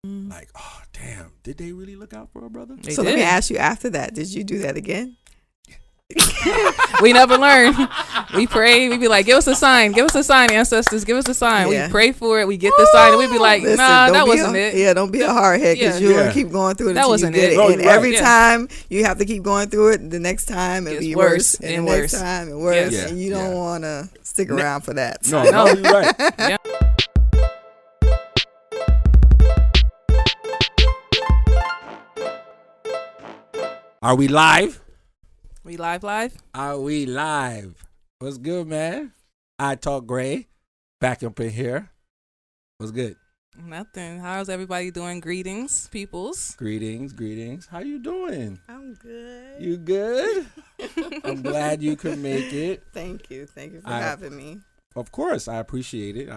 Like, oh damn, did they really look out for a brother? So let me ask you, after that, did you do that again? We never learn. We pray. We be like, give us a sign, ancestors, give us a sign. Yeah. We pray for it. We get the sign, and we be like, Listen, nah, that wasn't it. Yeah, don't be a hard head, because you're gonna keep going through it. That until wasn't you get it. it. No, and you're every right. time you have to keep going through it, the next time it'll be worse, and the next time and worse, Yeah. and you don't want to stick around for that. No, you're right. Yeah. Are we live? We live. Are we live? What's good, man? I Talk Gray, back up in here. What's good? Nothing. How's everybody doing? Greetings, peoples. Greetings. How you doing? I'm good. You good? I'm glad you could make it. Thank you for having me. Of course, I appreciate it.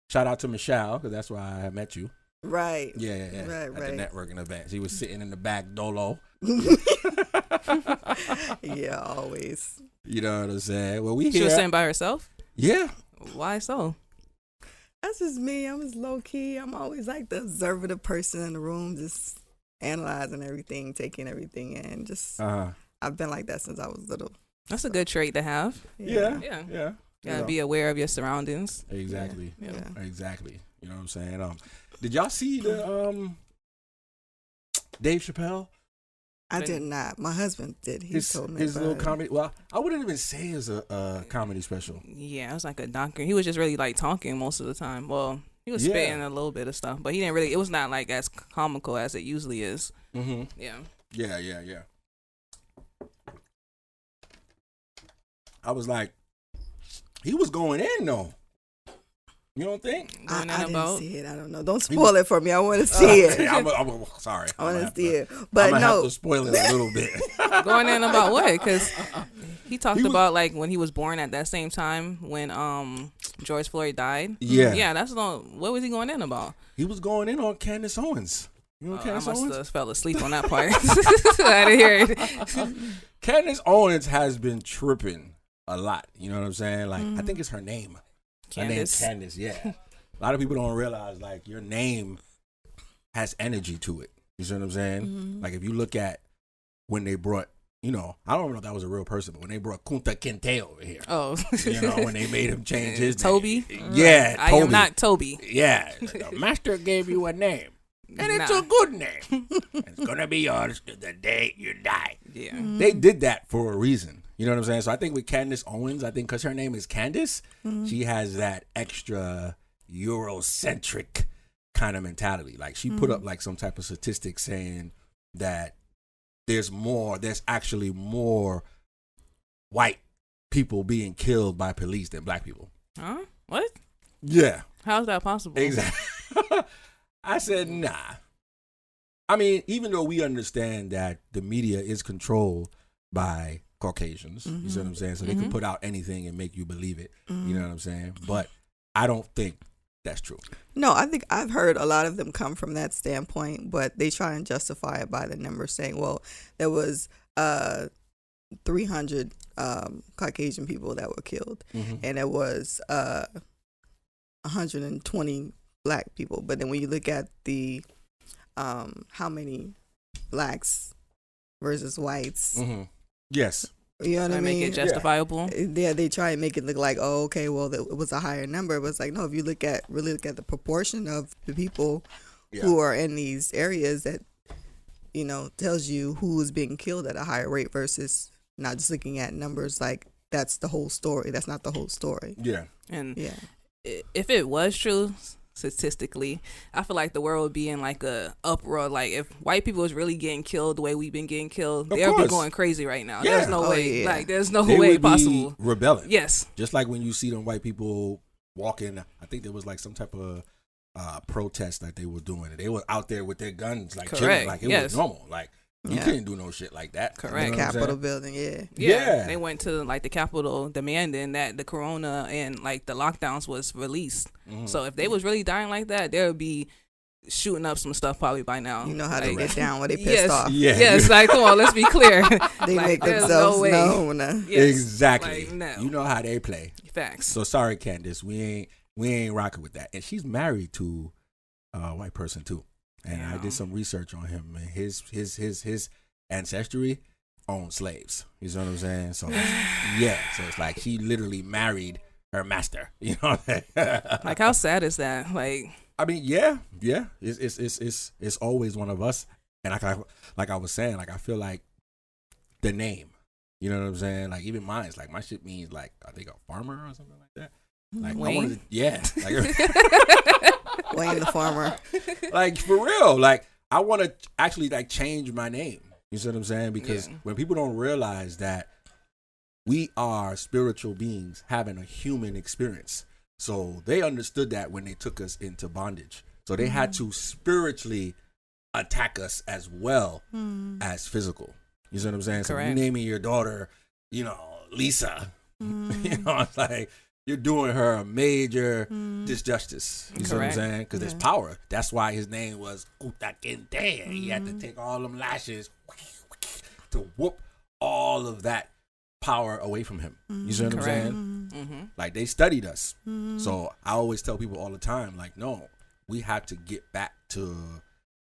Shout out to Michelle, because that's why I met you. Right. Yeah. Right. At the networking event. She was sitting in the back dolo. Yeah, always. You know what I'm saying? Well, we She here. was sitting by herself? Yeah. Why so? That's just me. I'm just low key. I'm always like the observative person in the room, just analyzing everything, taking everything in. Just I've been like that since I was little. That's a good trait to have. Yeah. You gotta be aware of your surroundings. Exactly. Yeah. Exactly. You know what I'm saying? Did y'all see the Dave Chappelle? I did not. My husband did. He told me his about little it. comedy. Well, I wouldn't even say it's a comedy special. Yeah, it was like a doctor. He was just really like talking most of the time. Well, he was spitting a little bit of stuff, but he didn't really. It was not like as comical as it usually is. Mm-hmm. Yeah. Yeah. I was like, he was going in though. You don't think? I didn't about? see it. I don't know. Don't spoil it for me. I want to see it. I'm sorry. I want to see it. But I'm gonna no. have to spoil it a little bit. Going in about what? Because he talked about like when he was born at that same time when George Floyd died. Yeah. That's what was he going in about? He was going in on Candace Owens. You know Candace I must Owens? have fell asleep on that part. I didn't hear it. Candace Owens has been tripping a lot. You know what I'm saying? Like, I think it's her name. Candace. Her name's Candace, yeah. A lot of people don't realize, like, your name has energy to it. You see what I'm saying? Mm-hmm. Like, if you look at when they brought, I don't know if that was a real person, but when they brought Kunta Kinte over here. Oh. When they made him change his Toby? name. Yeah, I Toby. am not Toby. Yeah. The master gave you a name. And it's a good name. It's going to be yours to the day you die. Yeah. They did that for a reason. You know what I'm saying? So I think with Candace Owens, because her name is Candace, she has that extra Eurocentric kind of mentality. Like she put up like some type of statistic saying that there's actually more white people being killed by police than black people. Huh? What? Yeah. How's that possible? Exactly. I said, nah. I mean, even though we understand that the media is controlled by Caucasians, you see what I'm saying? So they can put out anything and make you believe it. You know what I'm saying? But I don't think that's true. No, I think I've heard a lot of them come from that standpoint, but they try and justify it by the numbers, saying, well, there was 300 Caucasian people that were killed, and there was 120 black people. But then when you look at the how many blacks versus whites, Yes. you know what I mean? Make it justifiable. Yeah, they try and make it look like, oh, okay, well, it was a higher number. It was like, no, if you really look at the proportion of the people who are in these areas, that, tells you who is being killed at a higher rate versus not just looking at numbers like that's the whole story. That's not the whole story. Yeah. And if it was true, statistically, I feel like the world would be in like a uproar. Like if white people was really getting killed the way we've been getting killed, they'll be going crazy right now. Yeah. There's no way. Yeah. Like there's no They way would possible. be rebelling. Yes. Just like when you see them white people walking, I think there was like some type of protest that they were doing. They were out there with their guns, like chilling, like it was normal. Like you couldn't do no shit like that. Correct. You know Capitol building, Yeah. They went to like the Capitol demanding that the corona and like the lockdowns was released. So if they was really dying like that, they would be shooting up some stuff probably by now. You know how they like, get down when they pissed off. Yeah. Yes, like come on, let's be clear. They like, make there's themselves no way. known. Yes. Exactly. Like, no. You know how they play. Facts. So sorry, Candace, we ain't rocking with that. And she's married to white person too, and I did some research on him. And his ancestry owned slaves. You know what I'm saying? So so it's like he literally married her master. You know what I'm saying? Like, how sad is that? Like, I mean, it's always one of us. And like I was saying, like I feel like the name. You know what I'm saying? Like even mine's like my shit means like I think a farmer or something like that. Like Wayne? I wanted to, like Wayne the farmer. Like for real, like I want to actually like change my name. You see what I'm saying? Because when people don't realize that we are spiritual beings having a human experience, so they understood that when they took us into bondage, so they had to spiritually attack us as well as physical. You see what I'm saying? Correct. So you naming your daughter, you know, Lisa, you know, it's like you're doing her a major disjustice. You see what I'm saying? Because there's power. That's why his name was Utakente. He had to take all them lashes to whoop all of that power away from him. You see what I'm saying? Like they studied us. So I always tell people all the time, like, no, we have to get back to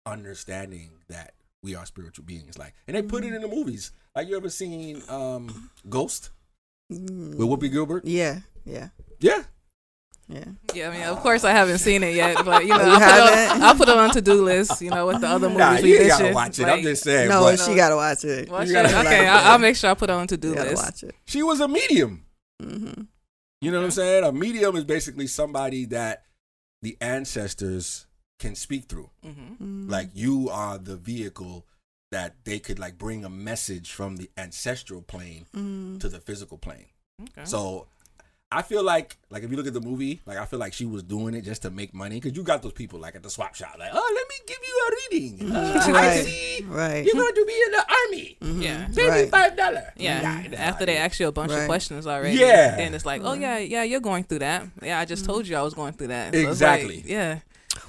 understanding that we are spiritual beings. Like, and they put it in the movies. Like, you ever seen Ghost with Whoopi Gilbert? Yeah. Yeah, I mean, of course I haven't seen it yet, but you know, I'll put it on to-do list, you know, with the other movies. Nah, you gotta watch it. Like, I'm just saying. No, she gotta watch it. Okay, I'll make sure I put it on to-do list. Watch it. She was a medium. You know what I'm saying? A medium is basically somebody that the ancestors can speak through. Like you are the vehicle that they could like bring a message from the ancestral plane to the physical plane. Okay. So I feel like if you look at the movie, like I feel like she was doing it just to make money, because you got those people like at the swap shop, like, oh, let me give you a reading. I see you're going to be in the army. Yeah, $75. Yeah, after they ask you a bunch of questions already. Yeah, then it's like, oh yeah, you're going through that. Yeah, I just told you I was going through that. So exactly. Like, yeah.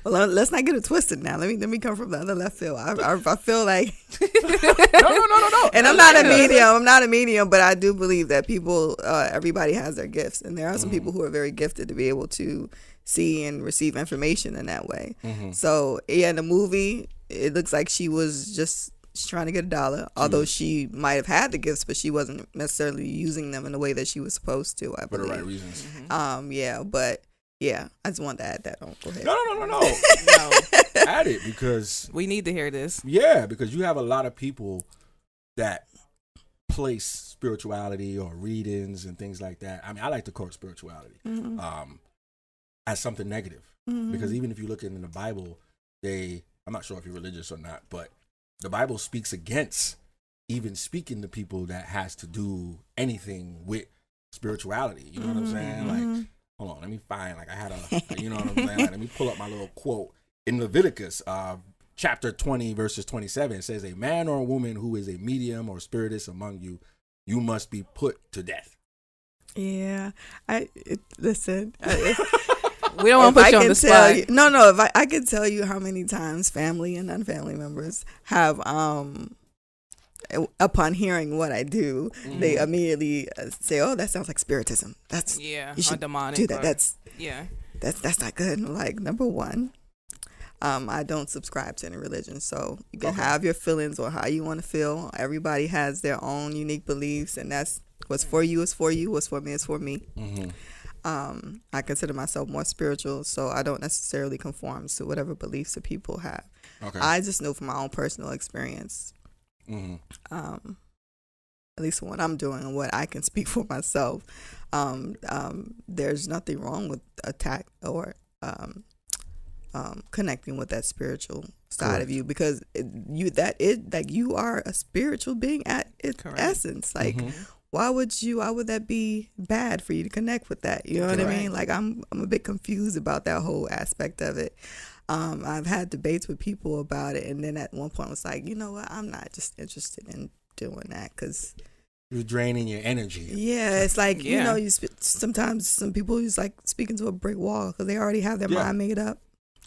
Well, let's not get it twisted now. Let me come from the other left field. I feel like no. And I'm not a medium. I'm not a medium, but I do believe that people, everybody has their gifts, and there are some people who are very gifted to be able to see and receive information in that way. So yeah, in the movie, it looks like she was just trying to get $1, although she might have had the gifts, but she wasn't necessarily using them in the way that she was supposed to. I believe. For the right reasons. Yeah, I just wanted to add that on. Go ahead. No. Add it because we need to hear this. Yeah, because you have a lot of people that place spirituality or readings and things like that. I mean, I like to call it spirituality as something negative, because even if you look in the Bible, I'm not sure if you're religious or not, but the Bible speaks against even speaking to people that has to do anything with spirituality. You know what I'm saying? Like, hold on, let me find, like I had you know what I'm saying? Like, let me pull up my little quote. In Leviticus, chapter 20, verses 27, it says, a man or a woman who is a medium or spiritist among you, you must be put to death. Yeah. Listen. We don't want to put you on the spot. If I could tell you how many times family and non-family members have, upon hearing what I do, they immediately say, "Oh, that sounds like spiritism. That's you should demonic do that. That's not good." And like, number one, I don't subscribe to any religion, so you can have your feelings or how you want to feel. Everybody has their own unique beliefs, and that's what's for you is for you. What's for me is for me. I consider myself more spiritual, so I don't necessarily conform to whatever beliefs that people have. I just know from my own personal experience. At least what I'm doing and what I can speak for myself, there's nothing wrong with attack or connecting with that spiritual side of you, because you are a spiritual being at its essence. Like, why would that be bad for you to connect with that? You know what I mean? Like, I'm a bit confused about that whole aspect of it. I've had debates with people about it, and then at one point I was like, you know what, I'm not just interested in doing that, because you're draining your energy. Yeah, it's like, you know, sometimes some people just like speaking to a brick wall because they already have their mind made up.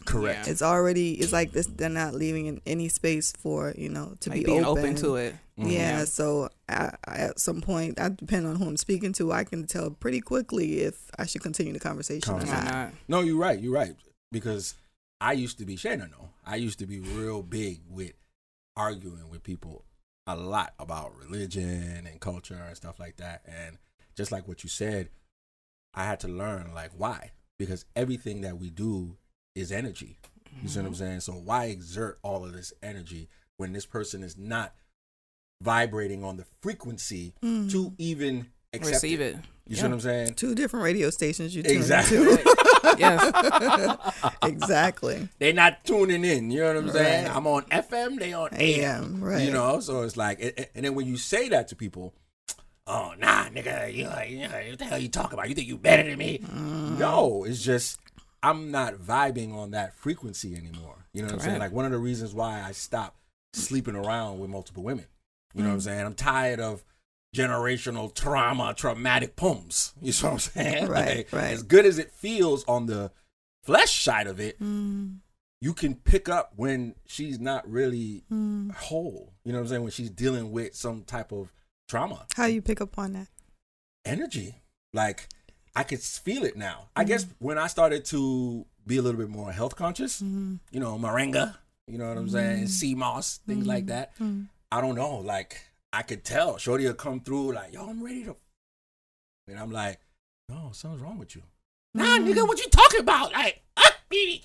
Correct. It's like this, they're not leaving in any space for, to like be open to it. Yeah, so at some point, I depend on who I'm speaking to, I can tell pretty quickly if I should continue the conversation or not. No, you're right, because I used to be Shayna. No, I used to be real big with arguing with people a lot about religion and culture and stuff like that. And just like what you said, I had to learn like why, because everything that we do is energy. You see what I'm saying? So why exert all of this energy when this person is not vibrating on the frequency to even receive it? You see what I'm saying? 2 different radio stations you tune Exactly. into. Yes. Exactly. They not tuning in. You know what I'm saying? Right. I'm on FM. They on AM. Right. You know, so it's like, and then when you say that to people, oh nah, nigga, you what the hell you talking about? You think you better than me? No, it's just I'm not vibing on that frequency anymore. You know what I'm saying? Like one of the reasons why I stopped sleeping around with multiple women. You know what I'm saying? I'm tired of generational traumatic poems. You know what I'm saying? Right, Like, right. As good as it feels on the flesh side of it, you can pick up when she's not really whole. You know what I'm saying? When she's dealing with some type of trauma. How you pick up on that? Energy. Like, I could feel it now. I guess when I started to be a little bit more health conscious, you know, moringa, you know what I'm saying? Sea moss, things like that. I don't know. Like, I could tell. Shorty will come through like, yo, I'm ready to. And I'm like, no, something's wrong with you. Nah, nigga, what you talking about? Like, baby.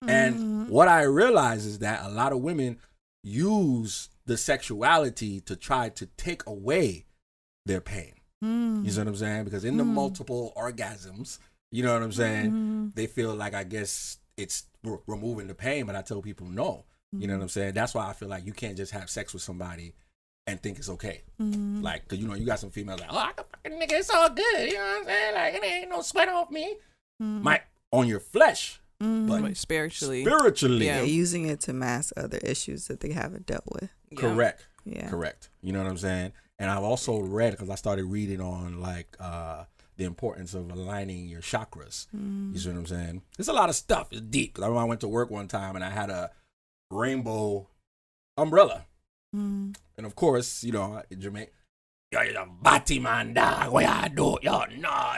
And what I realize is that a lot of women use the sexuality to try to take away their pain. You see what I'm saying? Because in the multiple orgasms, you know what I'm saying? They feel like, I guess it's removing the pain, but I tell people no. You know what I'm saying? That's why I feel like you can't just have sex with somebody and think it's okay. Like, cause you know, you got some females like, oh, I can fucking nigga, it's all good. You know what I'm saying? Like, it ain't no sweat off me. Might on your flesh, but spiritually. Yeah, using it to mask other issues that they haven't dealt with. Correct. Yeah. Correct. You know what I'm saying? And I've also read, because I started reading on like the importance of aligning your chakras. You see what I'm saying? There's a lot of stuff. It's deep. Because I remember I went to work one time and I had a rainbow umbrella. And of course, you know, in Jamaica, yo, you're a batty man, dog. What y'all do? Yo, no,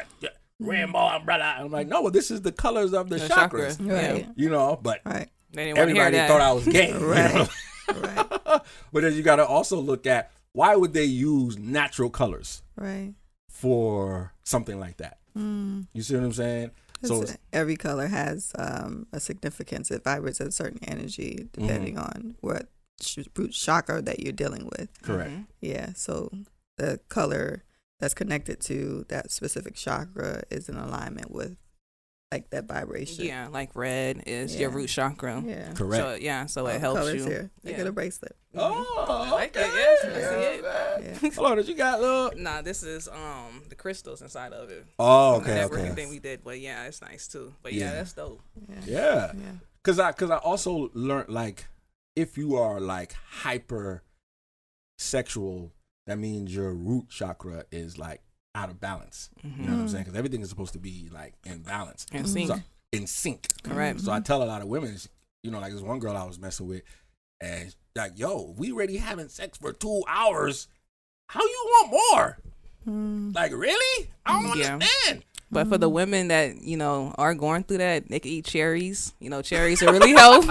rainbow umbrella. I'm like, no, well, this is the colors of the chakras. Right. You know, but Right. They didn't want to hear everybody that. thought I was gay. Right. You know? Right. But then you got to also look at, why would they use natural colors Right. for something like that? You see what I'm saying? So it's, Every color has a significance. It vibrates at a certain energy depending on what root chakra that you're dealing with. correct. Yeah. So the color that's connected to that specific chakra is in alignment with like that vibration. Yeah, like red is your root chakra. Yeah. Correct. So so it All helps colors you. here. They get a bracelet. Oh, like okay. it, yes, I see it. Yeah. Hold on, did you got look? Nah, this is the crystals inside of it. Oh, okay, That okay. thing we did, but yeah, it's nice too. But yeah, that's dope. Yeah. Yeah. Cause I also learned, like, if you are like hyper sexual, that means your root chakra is like out of balance. You know what I'm saying? Because everything is supposed to be like in balance. In sync. So, in sync. Correct. So I tell a lot of women, you know, like this one girl I was messing with, and like, yo, we already having sex for 2 hours. How you want more? Like, really? I don't understand. But for the women that, you know, are going through that, they can eat cherries. You know, cherries are really help.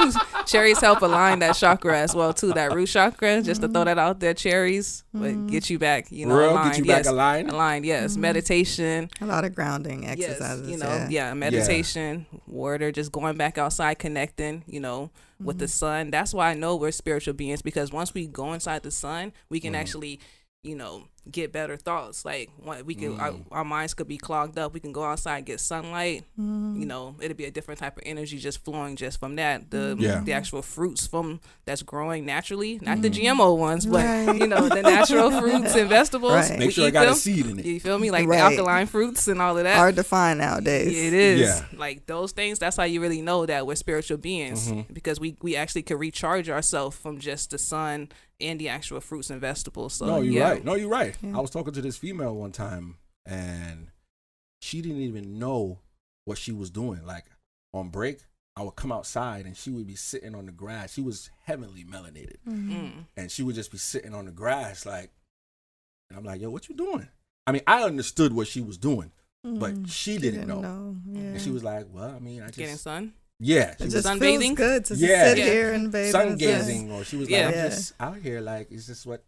Cherries help align that chakra as well too, that root chakra. Just to throw that out there, cherries would get you back, you know, aligned. Get you back aligned? Aligned, yes. Meditation. A lot of grounding exercises. Yes, you know, meditation, water, just going back outside, connecting, you know, with the sun. That's why I know we're spiritual beings, because once we go inside the sun, we can actually, you know, get better thoughts. Like we can, our minds could be clogged up. We can go outside, get sunlight. You know, it'll be a different type of energy just flowing just from that. The actual fruits from that's growing naturally, not the GMO ones, but you know, the natural fruits and vegetables. Right. Make sure I got a seed in it. You feel me? Like the alkaline fruits and all of that. Hard to find nowadays. It is. Yeah. Like those things, that's how you really know that we're spiritual beings, because we actually could recharge ourselves from just the sun and the actual fruits and vegetables. So No, you're yeah. right. No, you're right. Yeah. I was talking to this female one time, and she didn't even know what she was doing. Like, on break, I would come outside, and she would be sitting on the grass. She was heavily melanated. And she would just be sitting on the grass, like, and I'm like, yo, what you doing? I mean, I understood what she was doing, but she didn't know. Yeah. And she was like, well, I mean, I just... Getting sun. Yeah, It just feels sunbathing. good to Yeah. sit here and bathe. sun gazing, or she was like, Yeah. I'm just out here, like, is this what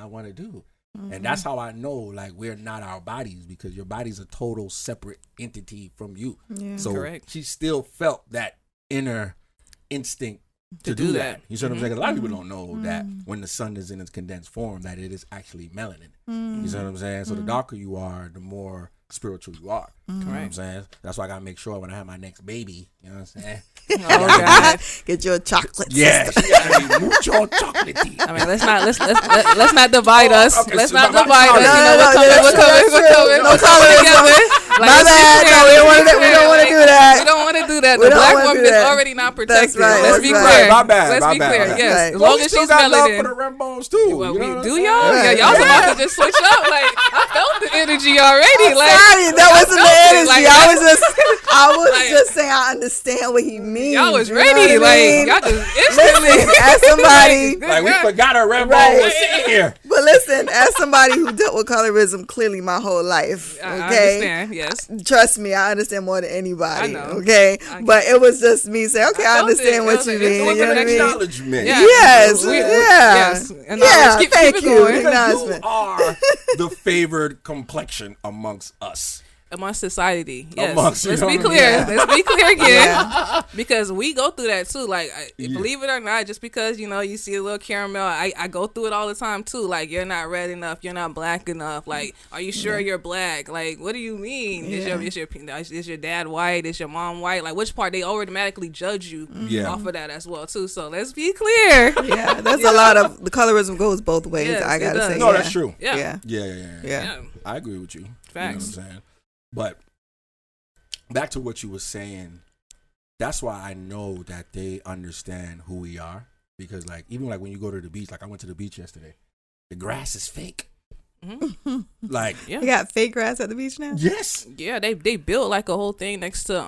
I want to do? And that's how I know, like, we're not our bodies, because your body's a total separate entity from you. Yeah. So Correct. she still felt that inner instinct to do that. You see what I'm saying? 'Cause a lot of people don't know that when the sun is in its condensed form, that it is actually melanin. You see what I'm saying? So the darker you are, the more spiritual you are. You know what I'm saying? That's why I gotta make sure when I have my next baby, you know what I'm saying? Oh God. Get you a chocolate. Yeah, sister. she gotta be mucho chocolatey. I mean, let's not divide us. Okay, let's so not my- divide us. No, You know, no, we're coming. no We're colorism. together. My let's be bad. clear. No, we don't want to. We don't want to do that. We don't want to do that. We The don't black wanna woman do is that. already not protected. right, Let's that's be right. clear. My bad, Let's my be bad, clear. my bad. Yes, Right. as Well, long we as still she's got love for melanin. the Rambos too. Well, you know what I'm do saying? y'all? Right. Yeah, y'all about to just switch up. Like I felt the energy already. Like Sorry, that wasn't the felt it, energy. like, I was like- just saying I understand what he means. y'all was you know ready. what I mean? Like y'all just instantly. Listen, as somebody, Like, we forgot our Rambo Right. was sitting here. but listen, as somebody who dealt with colorism clearly my whole life, I okay? understand. Yes. Trust me, I understand more than anybody. I know. Okay, I but it was just me saying, okay, I felt understand it. what It you was- mean. it You was know an what I mean? Acknowledgement. Yeah. Yes, We- yeah, yes. And yeah. keep Thank it you. going. Because you Acknowledgement. are the favored complexion amongst us. Amongst society, yes. Amongst, you Let's know be what I mean? clear. Yeah. Let's be clear again, Yeah. because we go through that too. Like, Yeah. believe it or not, just because you see a little caramel, I go through it all the time too. Like, you're not red enough, you're not black enough. Like, are you sure you're black? Like, what do you mean? Yeah. Is your dad white? Is your mom white? Like, which part? They automatically judge you Yeah. off of that as well too. So let's be clear. Yeah, there's a lot of the colorism goes both ways. Yes, I it gotta does. say, No, yeah. that's true. Yeah. Yeah, Yeah. yeah. I agree with you. Facts. You know what I'm saying? But back to what you were saying, that's why I know that they understand who we are. Because, like, even like when you go to the beach, like I went to the beach yesterday, the grass is fake. Mhm. Like, Yeah. You got fake grass at the beach now? yes. Yeah, they built like a whole thing next to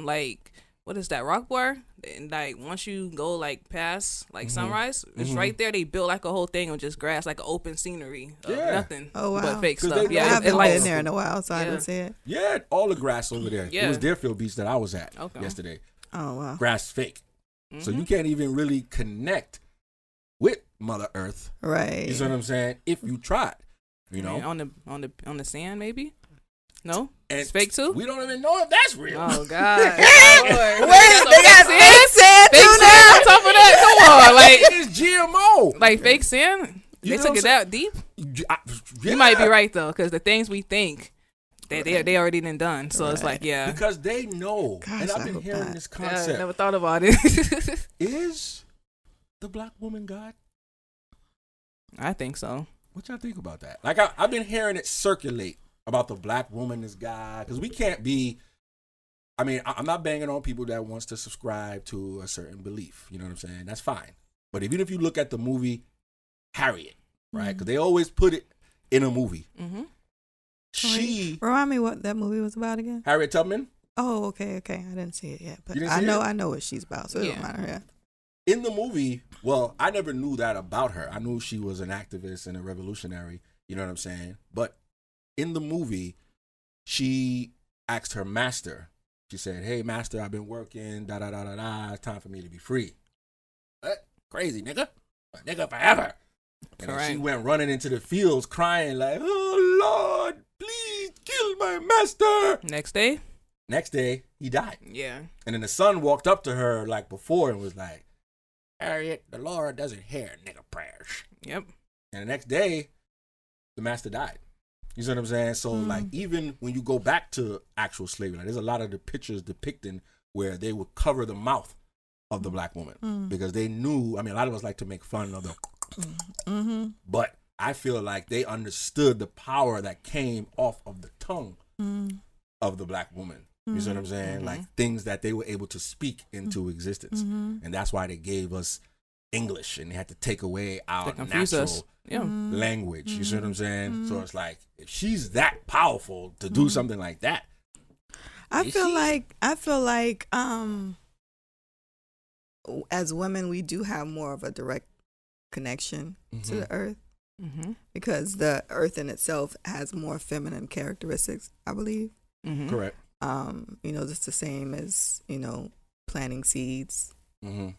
like what is that, rock bar? And like once you go like past like Sunrise, it's right there. They built like a whole thing of just grass, like an open scenery of Yeah. nothing Oh, wow. but fake 'Cause stuff. they Yeah, I know it haven't like been there in a while, so I Yeah. didn't see it. Yeah, all the grass over there. It Yeah. was Deerfield Beach that I was at Okay. yesterday. Oh, wow. Grass fake. So Mhm. you can't even really connect with Mother Earth. Right. You see what I'm saying? If you tried, you know. And on the sand maybe. No, And it's fake too. We don't even know if that's real. Oh God! Oh, Lord. Wait, they got fake sand fake too sand now? on top of that. Come on, like It's GMO. fake sand. You They know took what it I'm that deep. I- You might be yeah. right though, because the things we think, they already done. So it's like, yeah. Because they know. Gosh, and I've I been hope hearing not. this Yeah, I concept. never thought about it. Is the black woman God? I think so. What y'all think about that? Like, I've been hearing it circulate about the black woman is God. Because we can't be, I mean, I'm not banging on people that wants to subscribe to a certain belief. You know what I'm saying? That's fine. But even if you look at the movie Harriet, right? Because they always put it in a movie. Mm-hmm. She, Remind me what that movie was about again? Harriet Tubman, Oh, okay. I didn't see it yet, but You didn't I see know it? I know what she's about, so it Yeah. don't matter. Yeah. in the movie, well, I never knew that about her. I knew she was an activist and a revolutionary. You know what I'm saying? But in the movie, she asked her master. She said, "Hey, master, I've been working. Da da da da da. It's time for me to be free." What? Crazy nigga, a nigga forever. And then she Correct. went running into the fields, crying like, "Oh Lord, please kill my master." Next day, Next day, he died. yeah. And then the son walked up to her like before and was like, "Harriet, the Lord doesn't hear nigga prayers." Yep. And the next day, the master died. You see what I'm saying? So, like, even when you go back to actual slavery, like, there's a lot of the pictures depicting where they would cover the mouth of the black woman because they knew, I mean, a lot of us like to make fun of them, but I feel like they understood the power that came off of the tongue of the black woman. You see what I'm saying? Like, things that they were able to speak into existence. And that's why they gave us English and they had to take away our To confuse us. natural Yeah. language. You see what I'm saying? So it's like, if she's that powerful to do something like that, I Is feel she? like as women we do have more of a direct connection to the earth Mm-hmm. because the earth in itself has more feminine characteristics, I believe. Mm-hmm. correct. Just the same as, planting seeds, Mhm.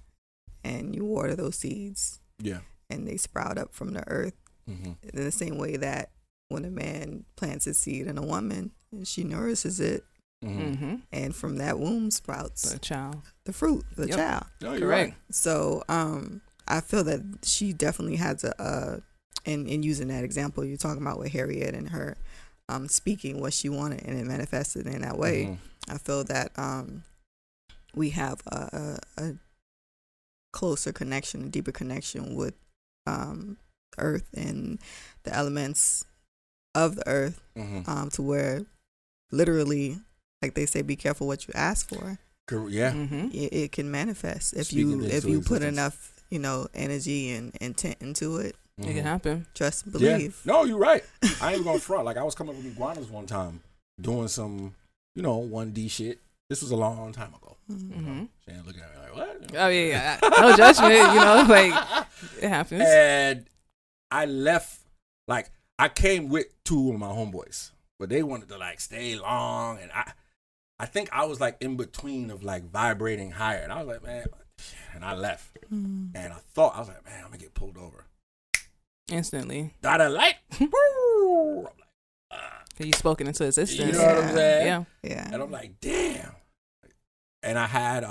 and you water those seeds, Yeah. and they sprout up from the earth. Mhm. In the same way that when a man plants a seed in a woman, and she nourishes it, Mm-hmm. and from that womb sprouts The child. the fruit, the Yep. child. No, you're Correct. right. So I feel that she definitely has in using that example you're talking about with Harriet and her speaking what she wanted and it manifested in that way. Mhm. I feel that we have a closer connection, a deeper connection with earth and the elements of the earth, Mhm. to where literally, like they say, be careful what you ask for. Yeah. Mm-hmm. It can manifest if Speaking you things to put existence. enough energy and intent into it. It can happen. Trust and Yeah. believe. No, you're right. I ain't even gonna front. Like I was coming up with iguanas one time, doing some, 1D shit. This was a long time ago. Mm-hmm. Shane looking at me like, what? Oh yeah. No judgment. Like it happens. And I left, like, I came with two of my homeboys, but they wanted to, like, stay long. And I think I was, like, in between of, like, vibrating higher. And I was like, man, and I left. And I was like, man, I'm going to get pulled over. Instantly. Got a light. Woo! I'm like, Cause you spoken into existence. you know what I'm saying? Yeah. Yeah. And I'm like, damn. And I had,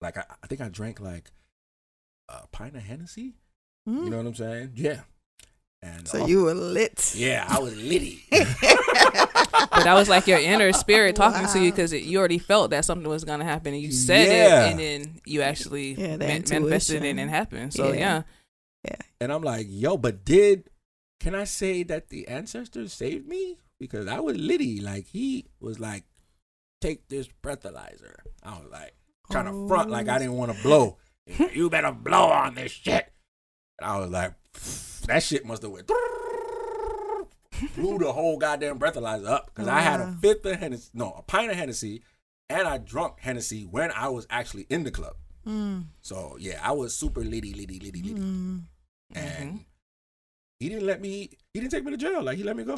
like, I think I drank, like, a pint of Hennessy. You know what I'm saying? Yeah. And So you were lit. yeah, I was litty. But that was like your inner spirit talking to you Wow. because you already felt that something was gonna happen and you said Yeah. it and then you actually Yeah, the manifested it intuition. and it happened. So Yeah. And I'm like, yo, but can I say that the ancestors saved me? Because I was litty. Like, he was like, take this breathalyzer. I was like, trying to front like I didn't want to blow. He's like, you better blow on this shit. And I was like, that shit must have went, blew the whole goddamn breathalyzer up. Because I had a pint of Hennessy, and I drunk Hennessy when I was actually in the club. So, yeah, I was super litty. And he didn't take me to jail. Like, he let me go.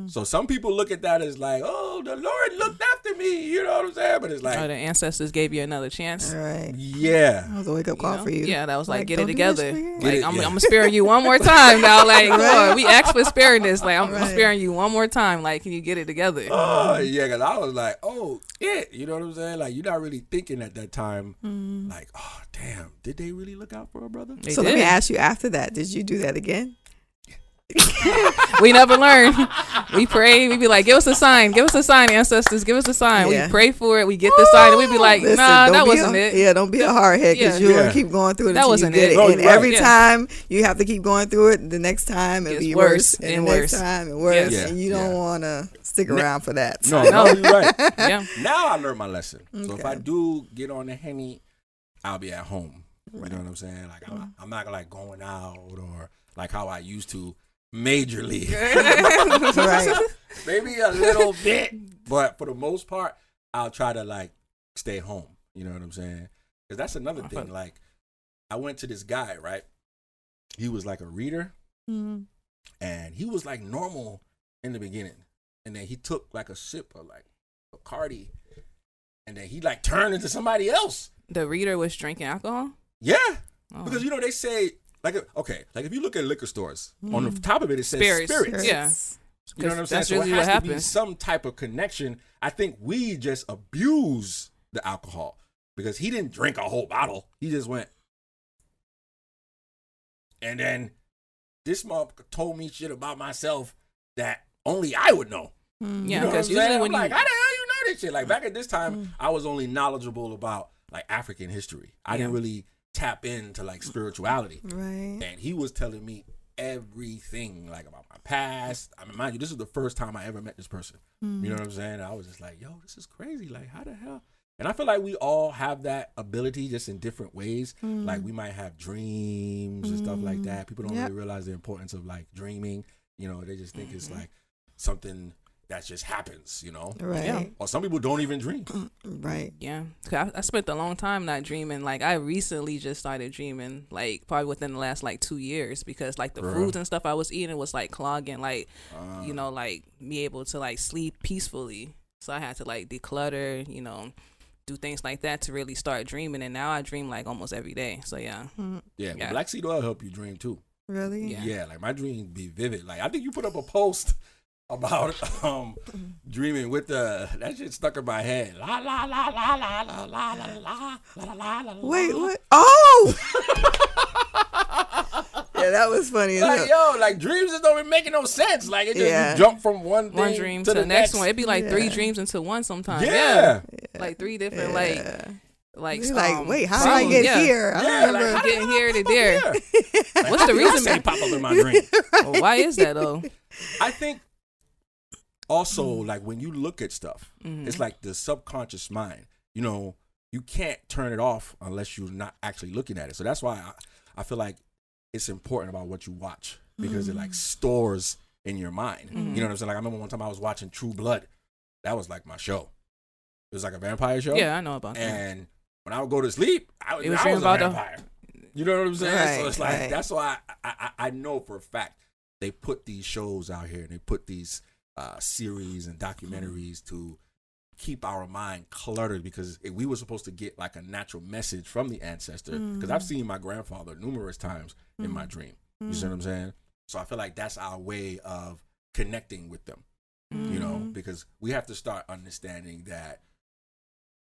So some people look at that as like, oh, the Lord looked after me. You know what I'm saying? But it's like, the ancestors gave you another chance. All right. yeah. That was a wake up call for you. Yeah, that was like get don't it do this together. again. Like Get it, I'm yeah. gonna spare you one more time now. Like come on, we asked for sparing this. Like I'm Right. sparing you one more time. Like can you get it together? Oh, yeah, because I was like, oh, shit. You know what I'm saying? Like, you're not really thinking at that time, like, oh, damn, did they really look out for a brother? They So let me did. ask you after that, did you do that again? We never learn. We pray. We be like, give us a sign. Give us a sign, ancestors. Give us a sign. Yeah. We pray for it. We get the sign, and we be like, Listen, nah, don't that be wasn't a, it. Yeah, don't be a hard head because Yeah. you're Yeah. gonna keep going through it That until wasn't you get it. it. No, And you're right. every Yeah. time you have to keep going through it, the next time it'll Gets be worse worse, and and the worse. next time and worse, Yes. and you Yeah. don't want to stick around for that. No, you're right. Yeah. Now I learned my lesson. So if Okay. I do get on the Henny, I'll be at home. You know what I'm saying? Like, I'm not like going out or like how I used to majorly. Right. Maybe a little bit, but for the most part, I'll try to like stay home. You know what I'm saying? Because that's another thing. Like, I went to this guy, right? He was like a reader, and he was like normal in the beginning, and then he took like a sip of like Bacardi, and then he like turned into somebody else. The reader was drinking alcohol. Yeah, Oh. because they say like like if you look at liquor stores, on the top of it says Spirits. spirits. Yeah. You know what I'm saying? That's So really it what has to be happens. some type of connection. I think we just abuse the alcohol because he didn't drink a whole bottle. He just went. And then this motherfucker told me shit about myself that only I would know. Yeah, You know what I'm because saying? usually I'm when you like, how the hell you know this shit? Like back at this time, I was only knowledgeable about like African history. I didn't really tap into like spirituality. Right. And he was telling me everything like about my past. I mean, mind you, this is the first time I ever met this person. You know what I'm saying? And I was just like, yo, this is crazy. Like, how the hell? And I feel like we all have that ability just in different ways. Like we might have dreams and stuff like that. People don't really realize the importance of like dreaming. You know, they just think it's like something that just happens, you know? Right. Yeah. Or some people don't even dream. Right. Yeah, 'cause I spent a long time not dreaming. Like I recently just started dreaming, like probably within the last like 2 years, because like the foods and stuff I was eating was like clogging, like like me able to like sleep peacefully. So I had to like declutter, do things like that to really start dreaming. And now I dream like almost every day. So yeah. Yeah, but black seed oil help you dream too. Really? Yeah, like my dreams be vivid. Like I think you put up a post about dreaming with that shit stuck in my head. La la la la la la la la la la la. Wait, what? Oh! Yeah, that was funny. Like yo, like dreams just don't be making no sense. Like it just you jump from one dream to the next one. It'd be like 3 dreams into one sometimes. Yeah. Like 3 different like wait, how did I get here? I don't remember like getting here to there. Like, what's the reason they pop up in my dream? Well, why is that though? I think also like when you look at stuff, it's like the subconscious mind. You know, you can't turn it off unless you're not actually looking at it. So that's why I feel like it's important about what you watch because it like stores in your mind. You know what I'm saying? Like I remember one time I was watching True Blood. That was like my show. It was like a vampire show. Yeah, I know about that. And when I would go to sleep, I was a vampire. You know what I'm saying? Right, so it's like that's why I know for a fact they put these shows out here and they put these series and documentaries to keep our mind cluttered because we were supposed to get like a natural message from the ancestor. Because I've seen my grandfather numerous times in my dream. You see what I'm saying? So I feel like that's our way of connecting with them. You know, because we have to start understanding that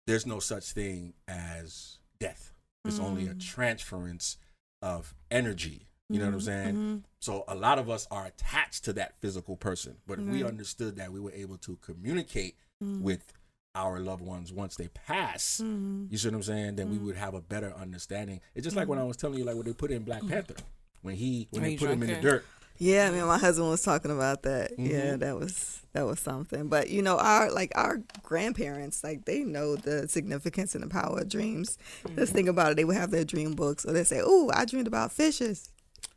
there's no such thing as death. It's only a transference of energy. You know what I'm saying? So a lot of us are attached to that physical person. But if we understood that we were able to communicate with our loved ones once they pass, you see what I'm saying? Then we would have a better understanding. It's just like when I was telling you, like what they put in Black Panther, when they put him in the dirt. Yeah, I mean, my husband was talking about that. Yeah, that was something. But you know, our grandparents, like they know the significance and the power of dreams. Let's think about it. They would have their dream books, or they say, "Oh, I dreamed about fishes."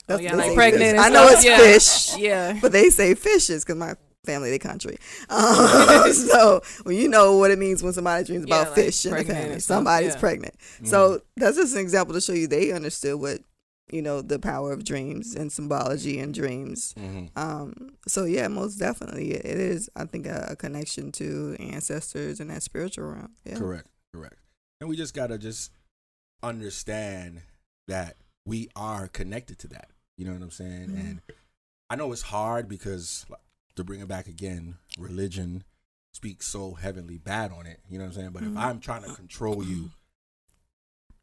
That's like pregnant. And I know it's fish. Yeah, but they say fishes because my family, they country. So well, you know what it means when somebody dreams about fish in the family. Somebody's pregnant. So that's just an example to show you they understood what. You know, the power of dreams and symbology and dreams. So yeah, most definitely it is, I think, a connection to ancestors and that spiritual realm. Yeah. Correct. And we just got to just understand that we are connected to that. You know what I'm saying? And I know it's hard because, to bring it back again, religion speaks so heavily bad on it. You know what I'm saying? But if I'm trying to control you,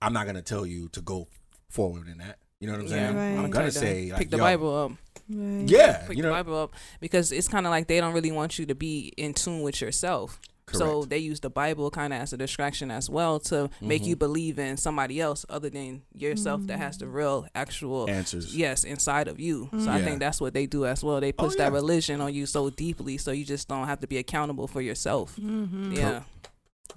I'm not going to tell you to go forward in that. You know what I'm saying? Right. I'm gonna say like, pick the Bible up. Right. Yeah, pick the Bible up because it's kind of like they don't really want you to be in tune with yourself. Correct. So they use the Bible kind of as a distraction as well to make you believe in somebody else other than yourself that has the real actual answers. Yes, inside of you. So I think that's what they do as well. They push that religion on you so deeply, so you just don't have to be accountable for yourself. Yeah,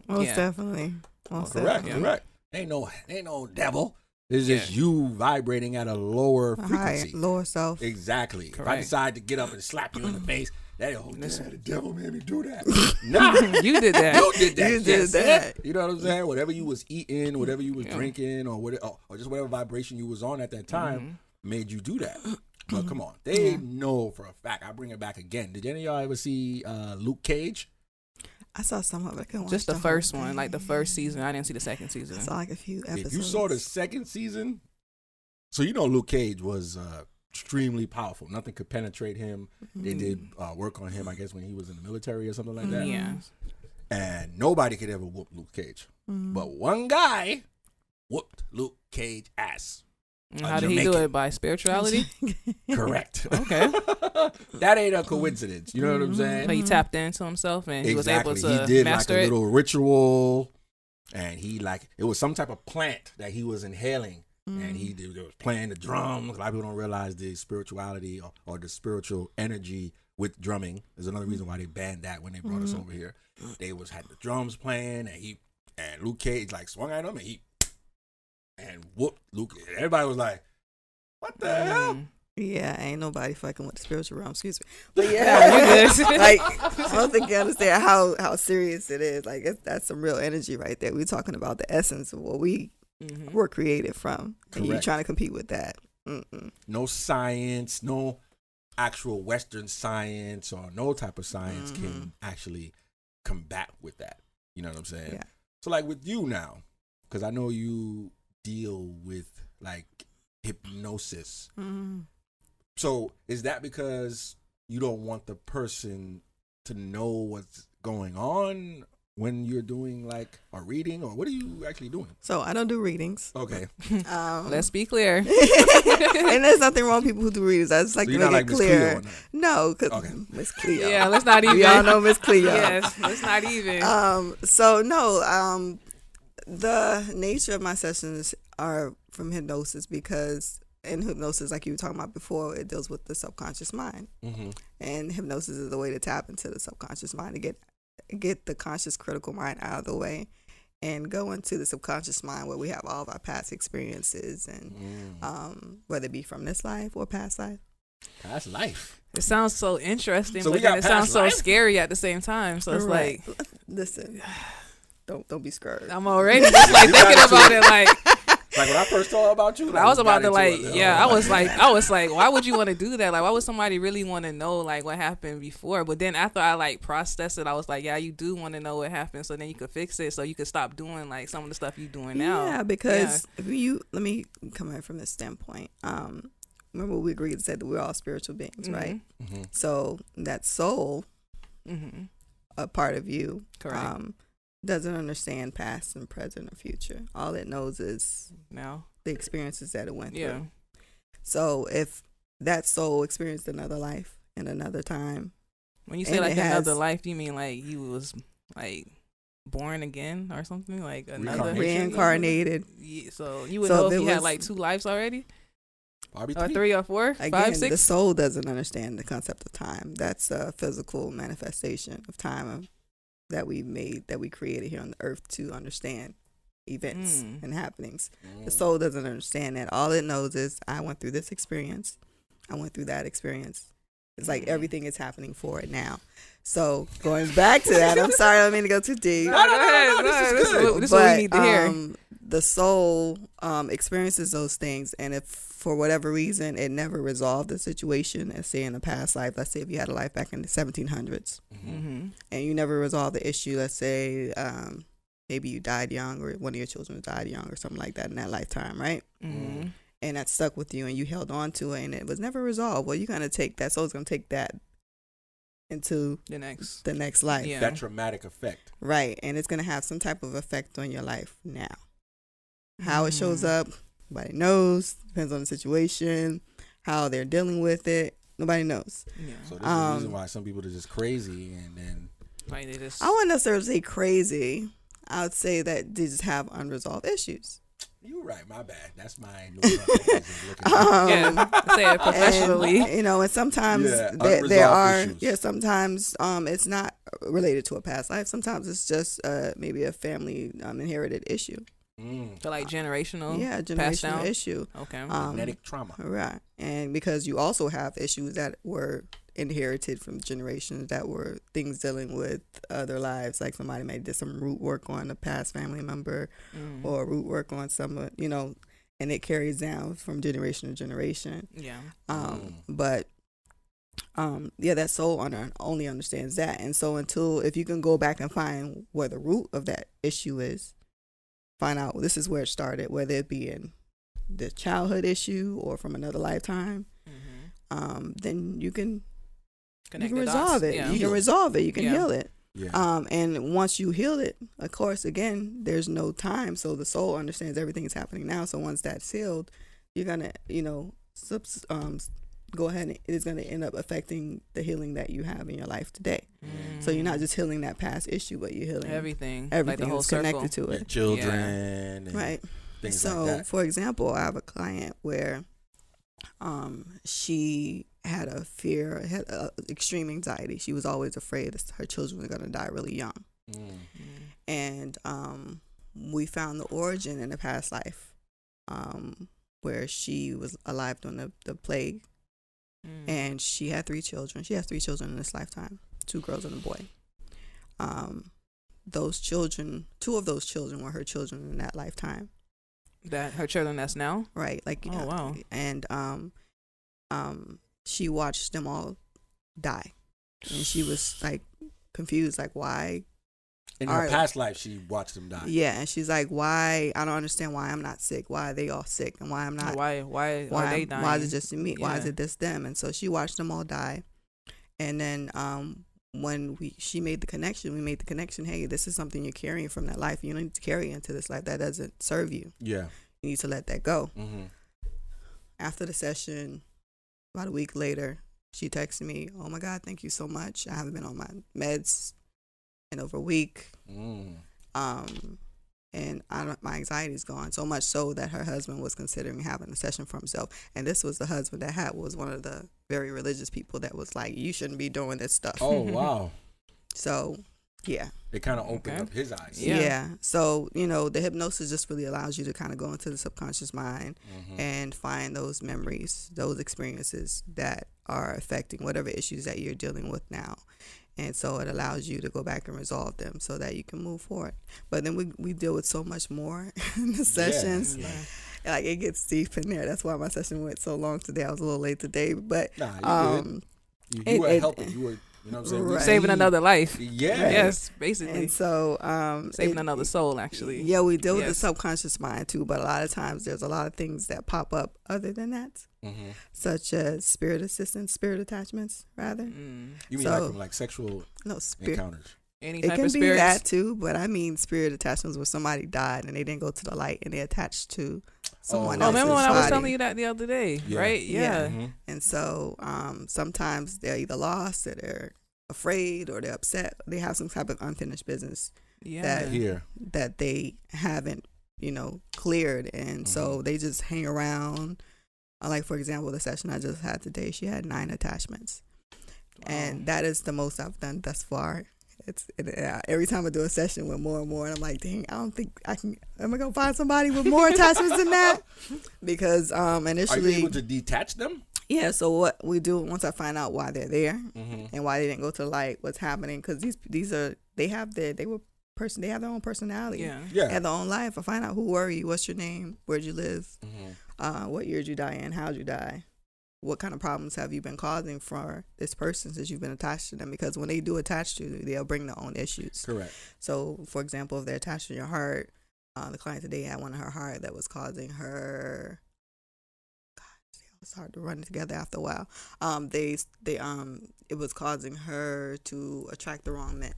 most definitely. Correct. Ain't no devil. It's just you vibrating at a lower frequency. Lower self. Exactly. Correct. If I decide to get up and slap you in the face, the devil made me do that. Nah. You did that. You did that. You did that. You know what I'm saying? Whatever you was eating, whatever you was drinking, or just whatever vibration you was on at that time made you do that. But come on. They know for a fact. I bring it back again. Did any of y'all ever see Luke Cage? I saw some of it. I couldn't watch just the first one, like the first season. I didn't see the second season. I saw like a few episodes. If you saw the second season, so you know Luke Cage was extremely powerful. Nothing could penetrate him. They did work on him, I guess, when he was in the military or something like that. Yeah. And nobody could ever whoop Luke Cage. But one guy whooped Luke Cage ass. How did he do it? By spirituality? Correct. Okay. That ain't a coincidence. You know what I'm saying? So he tapped into himself and he was able to he did master like a it. little ritual, and it was some type of plant that he was inhaling, and he was playing the drums. A lot of people don't realize the spirituality or the spiritual energy with drumming. There's another reason why they banned that when they brought us over here. They had the drums playing, and Luke Cage like swung at him and whooped Luke. Everybody was like, "What the hell?" Yeah, ain't nobody fucking with the spiritual realm. Excuse me, but yeah, like I don't think you understand how serious it is. Like that's some real energy right there. We're talking about the essence of what we were created from, and you're trying to compete with that. No science, no actual Western science, or no type of science can actually combat with that. You know what I'm saying? Yeah. So like with you now, because I know you deal with like hypnosis. Mm. So is that because you don't want the person to know what's going on when you're doing like a reading, or what are you actually doing? So I don't do readings. Okay. Let's be clear. And there's nothing wrong with people who do readings. I just like So to you're make not it like Miss clear. Cleo, No, because Okay. Miss Cleo. Yeah, let's not even. We all know Miss Cleo. Yes, let's not even. So no, the nature of my sessions are from hypnosis, because in hypnosis, like you were talking about before, it deals with the subconscious mind. Mm-hmm. And hypnosis is a way to tap into the subconscious mind to get the conscious critical mind out of the way and go into the subconscious mind where we have all of our past experiences, and whether it be from this life or past life. Past life. It sounds so interesting, So we but then got it sounds past so life? scary at the same time. So it's Right. like, Listen, don't be scared. I'm already just like thinking about it. Like when I first thought about you, I was about to got into it. I was like, why would you want to do that? Like, why would somebody really want to know like what happened before? But then after I like processed it, I was like, yeah, you do want to know what happened, so then you could fix it, so you could stop doing like some of the stuff you're doing now. Yeah, because if let me come at it from this standpoint. Remember we agreed and said that we're all spiritual beings, right? Mm-hmm. So that soul, Mm-hmm. a part of you, Correct. doesn't understand past and present or future. All it knows is Now, the experiences that it went yeah. through. So if that soul experienced another life in another time, When you say and like it has- another life, you mean like you was like born again or something, like another reincarnated. Yeah, so you would So know if if it you had was- like 2 lives already, Probably or 3 or 4, Again, 5, the 6. soul doesn't understand the concept of time. That's a physical manifestation of time that we created here on the earth to understand events and happenings. The soul doesn't understand that. All it knows is I went through this experience. I went through that experience. It's like everything is happening for it now. So going back to that, I'm sorry, I don't mean to go too deep. No, this is good. This is what we need to hear. The soul experiences those things, and if for whatever reason it never resolved the situation, let's say in a past life, let's say if you had a life back in the 1700s, Mm-hmm. and you never resolved the issue, let's say maybe you died young, or one of your children died young or something like that in that lifetime, right? Mm-hmm. And that stuck with you and you held on to it and it was never resolved. Well, you're going to take that, soul's going to take that into The next. the next life. Yeah. That traumatic effect. Right. And it's going to have some type of effect on your life now. How it shows up, nobody knows. Depends on the situation, how they're dealing with it. Nobody knows. Yeah. So this is the reason why some people are just crazy, and then Like they just. I wouldn't necessarily say crazy. I would say that they just have unresolved issues. you're right. My bad. That's my. Yeah. Say it professionally. And, and sometimes Yeah, there unresolved are, issues. sometimes it's not related to a past life. Sometimes it's just maybe a family inherited issue. So like generational. Yeah, passed generational down? issue. Okay. Genetic trauma. Right. And because you also have issues that were inherited from generations, that were things dealing with other lives, like somebody may did some root work on a past family member or root work on someone, and it carries down from generation to generation. Yeah. But that soul only understands that. And so if you can go back and find where the root of that issue is, find out this is where it started, whether it be in the childhood issue or from another lifetime, then you can resolve it. Yeah. You can resolve it. You can heal it. Yeah. And once you heal it, of course, again, there's no time. So the soul understands everything is happening now. So once that's healed, you're gonna, go ahead and it is gonna end up affecting the healing that you have in your life today. So you're not just healing that past issue, but you're healing everything. Everything like the whole is connected circle. to Your it. children. And Right. Things So, like that. for example, I have a client where she had extreme anxiety. She was always afraid that her children were going to die really young. And we found the origin in a past life where she was alive during the plague. And she had 3 children. She has 3 children in this lifetime, 2 girls and a boy. Those children, 2 of those children were her children in that lifetime. That her children that's now? Right. Like, Oh, wow. And she watched them all die. And she was like confused, like, why In her past life, she watched them die. Yeah, and she's like, why? I don't understand why I'm not sick. Why are they all sick? And why I'm not? Why are they dying? Why is it just me? Yeah. Why is it this them? And so she watched them all die. And then when she made the connection, we made the connection. Hey, this is something you're carrying from that life. You don't need to carry into this life. That doesn't serve you. Yeah. You need to let that go. Mm-hmm. After the session, about a week later, she texted me, "Oh my God, thank you so much. I haven't been on my meds in over a week." And my anxiety is gone, so much so that her husband was considering having a session for himself. And this was the husband that was one of the very religious people that was like, you shouldn't be doing this stuff. Oh, wow. So, yeah. It kind of opened up his eyes. Yeah. So, the hypnosis just really allows you to kind of go into the subconscious mind and find those memories, those experiences that are affecting whatever issues that you're dealing with now. And so it allows you to go back and resolve them so that you can move forward. But then we deal with so much more in the sessions. Yeah. Like it gets deep in there. That's why my session went so long today. I was a little late today. But you were helping. You were, you know what I'm saying? Right. Saving another life. Yeah. Yes, basically. And so saving another soul, actually. Yeah, we deal with the subconscious mind too, but a lot of times there's a lot of things that pop up other than that. Such as spirit attachments, rather. You mean like from like sexual encounters? Any it type can of be spirits? that too, but I mean spirit attachments where somebody died and they didn't go to the light and they attached to someone else's remember when I was body. telling you that the other day, right? Yeah. And so sometimes they're either lost or they're afraid or they're upset. They have some type of unfinished business that they haven't, cleared. And so they just hang around. Like, for example, the session I just had today, she had 9 attachments. Wow. And that is the most I've done thus far. Every time I do a session with more and more, and I'm like, dang, I don't think I can. Am I gonna find somebody with more attachments than that? Because initially, are you able to detach them? Yeah. So what we do once I find out why they're there and why they didn't go to the light, what's happening? Because they have their own personality. Yeah. They have their own life. I find out who were you, what's your name, where'd you live, what year did you die in, how'd you die. What kind of problems have you been causing for this person since you've been attached to them? Because when they do attach to you, they'll bring their own issues. Correct. So, for example, if they're attached to your heart, the client today had one in her heart that was causing her. God, it's hard to run it together after a while. It was causing her to attract the wrong men.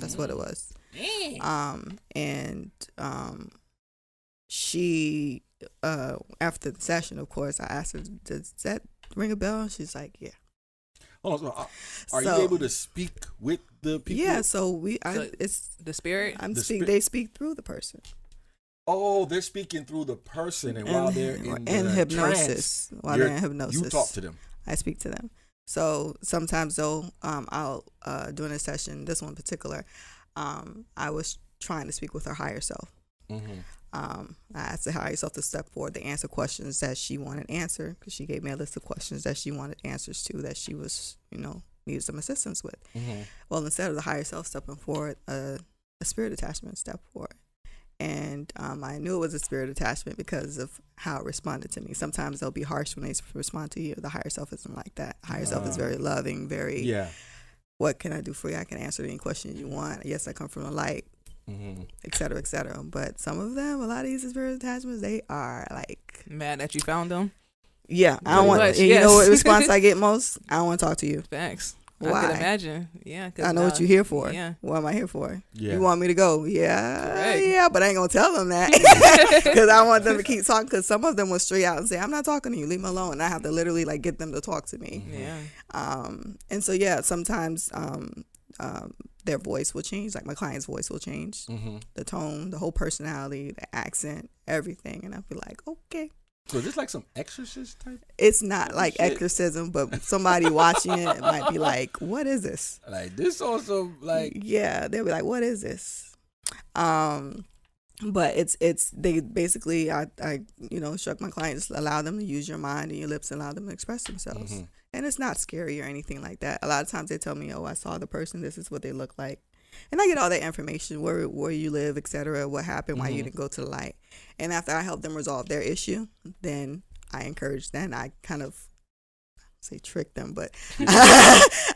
That's what it was. She. After the session, of course, I asked her, does that ring a bell? She's like, yeah. Are you able to speak with the people? Yeah, so it's the spirit. They speak through the person. Oh, they're speaking through the person, and while they're in hypnosis, they're in hypnosis, you talk to them. I speak to them. So sometimes though, I'll during a session, this one in particular, I was trying to speak with her higher self. I asked the higher self to step forward to answer questions that she wanted answered, because she gave me a list of questions that she wanted answers to that she was, needed some assistance with. Well, instead of the higher self stepping forward, a spirit attachment stepped forward. And I knew it was a spirit attachment because of how it responded to me. Sometimes they'll be harsh when they respond to you. The higher self isn't like that. The higher self is very loving, very, what can I do for you? I can answer any questions you want. Yes, I come from the light. Et cetera, et cetera. But some of them, a lot of these spirit attachments, they are like mad that you found them. Yeah, I don't want. You know what response I get most? I don't want to talk to you. Thanks. Why? I can imagine. Yeah, I know what you're here for. Yeah. What am I here for? Yeah. You want me to go? Yeah. Correct. Yeah, but I ain't gonna tell them that because I want them to keep talking. Because some of them will straight out and say, "I'm not talking to you. Leave me alone." And I have to literally get them to talk to me. Yeah. And so sometimes their voice will change. Like my client's voice will change. The tone, the whole personality, the accent, everything. And I'll be like, okay. So is this like some exorcist type? It's not like exorcism, but somebody watching it might be like, what is this? Like this also like. Yeah, they'll be like, what is this? But they basically, I instruct my clients, allow them to use your mind and your lips and allow them to express themselves. And it's not scary or anything like that. A lot of times they tell me, oh, I saw the person, this is what they look like. And I get all that information, where you live, et cetera, what happened, why you didn't go to the light. And after I help them resolve their issue, then I encourage them. I kind of say trick them, but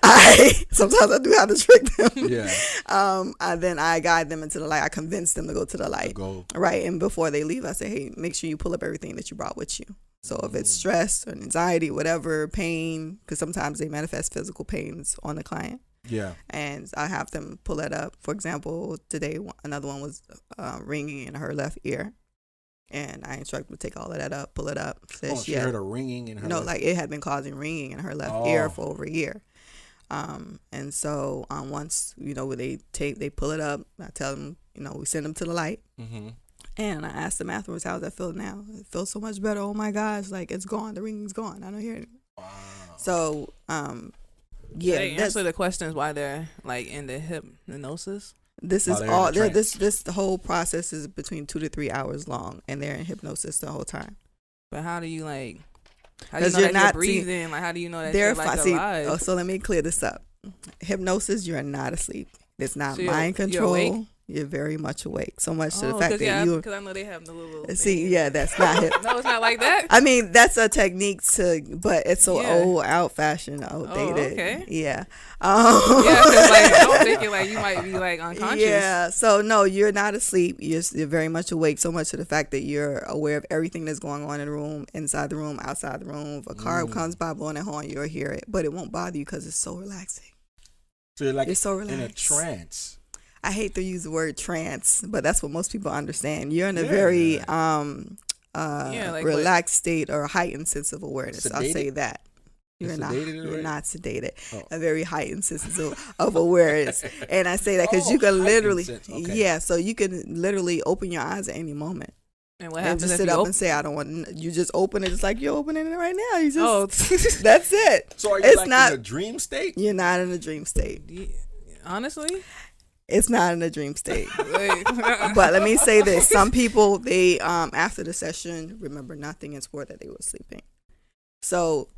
I sometimes I do have to trick them. Yeah. Then I guide them into the light. I convince them to go to the light. Right. And before they leave, I say, hey, make sure you pull up everything that you brought with you. So if it's stress or anxiety, whatever, pain, because sometimes they manifest physical pains on the client. Yeah. And I have them pull that up. For example, today, another one was ringing in her left ear. And I instruct them to take all of that up, pull it up. She heard a ringing in her left? Like it had been causing ringing in her left ear for over a year. And so once, they pull it up, I tell them, we send them to the light. Mm-hmm. And I asked them afterwards, how does that feel now? It feels so much better. Oh my gosh, like it's gone. The ringing's gone. I don't hear it. Wow. So, answer the questions why they're like in the hypnosis. This is all. The whole process is between 2 to 3 hours long, and they're in hypnosis the whole time. But how do you like? How do you know that you're breathing? Like, how do you know that you're like alive? So let me clear this up. Hypnosis, you are not asleep. It's not mind control. You're very much awake. So much to the fact that because I know they have the little. That's not hip. No, it's not like that. I mean, that's a technique but it's so old, outfashioned, outdated. Oh, okay. Yeah. Because like I'm thinking like you might be like unconscious. Yeah. So no, you're not asleep. You're very much awake. So much to the fact that you're aware of everything that's going on in the room, inside the room, outside the room. If a car comes by blowing a horn, you'll hear it, but it won't bother you because it's so relaxing. So you're like you're so relaxed. In a trance. I hate to use the word trance, but that's what most people understand. You're in a very relaxed state or heightened sense of awareness. Sedated? I'll say that. You're not sedated. Oh. A very heightened sense of awareness. And I say that because you can literally, so you can literally open your eyes at any moment. And what happens just if sit you up and say, I don't want, you just open it just like you're opening it right now. You just, that's it. So are you in a dream state? You're not in a dream state. Honestly? It's not in a dream state. But let me say this. Some people, they, after the session, remember nothing and swore that they were sleeping. So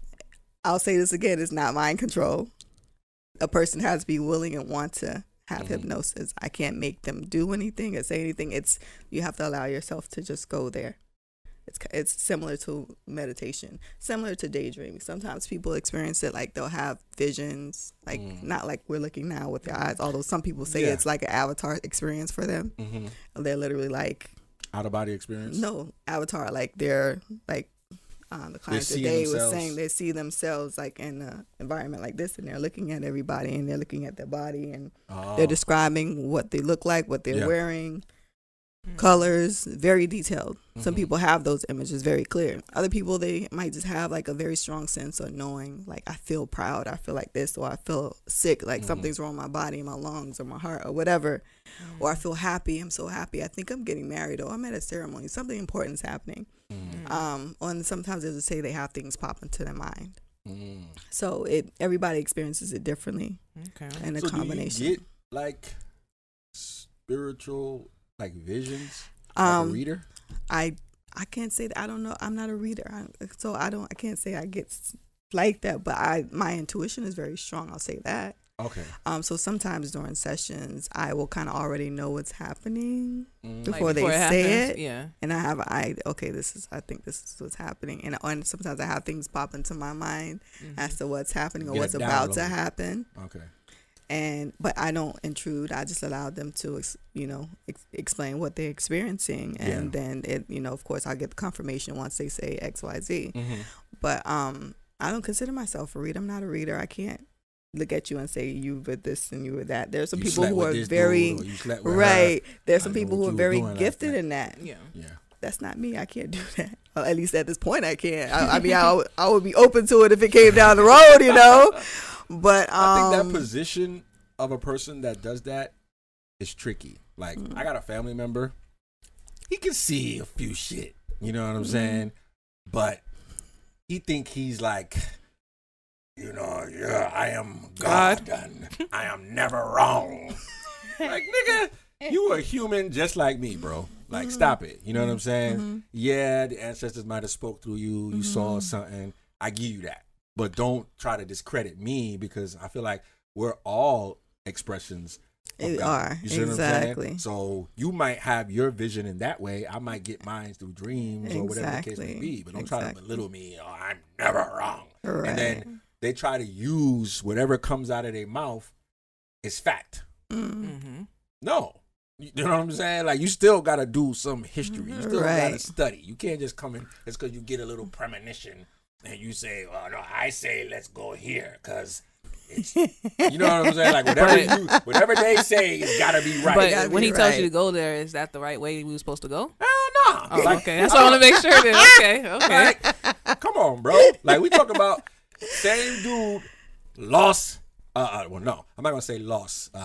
I'll say this again. It's not mind control. A person has to be willing and want to have hypnosis. I can't make them do anything or say anything. You have to allow yourself to just go there. It's similar to meditation, similar to daydreaming. Sometimes people experience it like they'll have visions, like not like we're looking now with their eyes, although some people say it's like an avatar experience for them. Mm-hmm. They're literally like out of body experience. No, avatar, like they're like the client today was saying they see themselves like in an environment like this, and they're looking at everybody and they're looking at their body and they're describing what they look like, what they're wearing. Colors, very detailed. Some people have those images very clear. Other people, they might just have like a very strong sense of knowing, like I feel proud, I feel like this, or I feel sick, like something's wrong with my body, my lungs, or my heart, or whatever. Or I feel happy, I'm so happy, I think I'm getting married, or I'm at a ceremony, something important is happening. And sometimes they just say they have things pop into their mind. So everybody experiences it differently. Okay. And a combination. Do you get like spiritual like visions, like a reader? I can't say that. I don't know. I'm not a reader, so I can't say I get like that. But my intuition is very strong. I'll say that. Okay. So sometimes during sessions, I will kind of already know what's happening before they say it. Yeah. And I have I think this is what's happening. And sometimes I have things pop into my mind as to what's happening or what's about to happen. Okay. But I don't intrude. I just allow them to, explain what they're experiencing, and then of course, I get the confirmation once they say X, Y, Z. But I don't consider myself a reader. I'm not a reader. I can't look at you and say you were this and you were that. There's some people who are very right. There's some people who are very gifted in that. Yeah. That's not me. I can't do that. Well, at least at this point, I can't. I mean, I would be open to it if it came down the road, But I think that position of a person that does that is tricky. Like I got a family member, he can see a few shit, you know what I'm saying? But he think he's like, I am God and I am never wrong. Like, nigga, you a human just like me, bro. Like, stop it. You know what I'm saying? Yeah, the ancestors might have spoke through you. You saw something. I give you that. But don't try to discredit me because I feel like we're all expressions of God. You see what I'm saying? So you might have your vision in that way. I might get mine through dreams or whatever the case may be. But don't try to belittle me. I'm never wrong. Right. And then they try to use whatever comes out of their mouth is fact. No. You know what I'm saying? Like, you still got to do some history. You still got to study. You can't just come in. It's because you get a little premonition and you say, oh, no, I say let's go here because it's, you know what I'm saying? Like, whatever they say, it's got to be right. But when he tells you to go there, is that the right way we were supposed to go? Hell no. Oh, like, okay. That's what I want to make sure then. Okay. Like, come on, bro. Like, we talk about same dude lost. Well, no, I'm not going to say lost.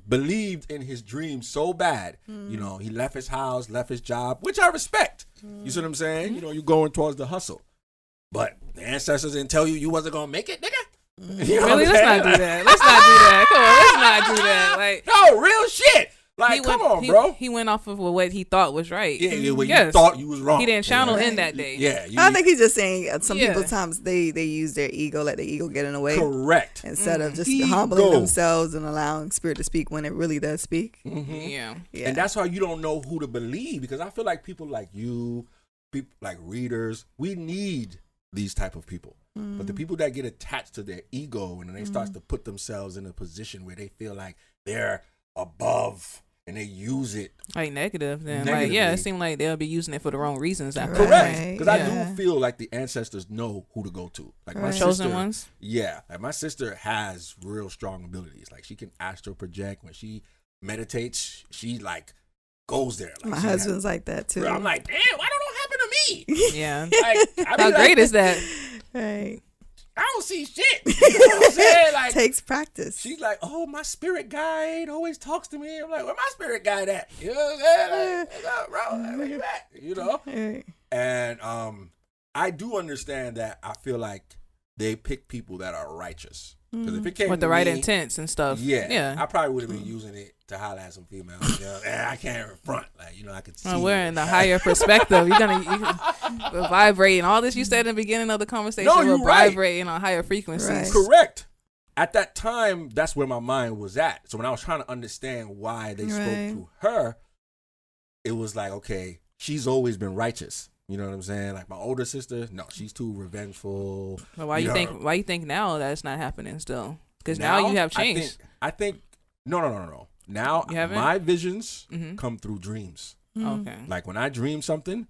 Believed in his dream so bad, you know, he left his house, left his job, which I respect. You see what I'm saying? You know, you're going towards the hustle. But the ancestors didn't tell you wasn't going to make it, nigga? You know really? Let's not do that. Let's not do that. Come on, let's not do that. Like, no, real shit. Like, come on, bro. He went off of what he thought was right. Yeah, what you thought you was wrong. He didn't channel in that day. Yeah. I think he's just saying some people times they use their ego, let the ego get in the way. Correct. Instead of just humbling themselves and allowing spirit to speak when it really does speak. Yeah. And that's why you don't know who to believe, because I feel like people like you, people like readers, we need these type of people. But the people that get attached to their ego and then they start to put themselves in a position where they feel like they're above and they use it like negative, then like it seems like they'll be using it for the wrong reasons after correct, because I do feel like the ancestors know who to go to, like my chosen sister, ones. Like my sister has real strong abilities. Like, she can astral project. When she meditates, she like goes there. Like, my husband's like that too. I'm like, damn, why don't it happen to me? Yeah. Like, how great is that? Right. I don't see shit. You know what I'm saying? Like, takes practice. She's like, oh, my spirit guide always talks to me. I'm like, where my spirit guide at? You know what I'm saying? Like, what's up, bro? Like, where you at? You know? Right. And I do understand that. I feel like they pick people that are righteous. Because if it came with the right intents and stuff. Yeah. I probably would have been using it to holler at some females. You know? And I can't front. Like, you know, I could see. We're in the higher perspective. We're vibrating. All this you said in the beginning of the conversation, we're vibrating on higher frequencies. Right. Correct. At that time, that's where my mind was at. So when I was trying to understand why they spoke to her, it was like, okay, she's always been righteous. You know what I'm saying? Like, my older sister, no, she's too revengeful. But why you think now that's not happening still? Because now you have changed. I think no. Now my visions come through dreams. Okay. Like, when I dream something,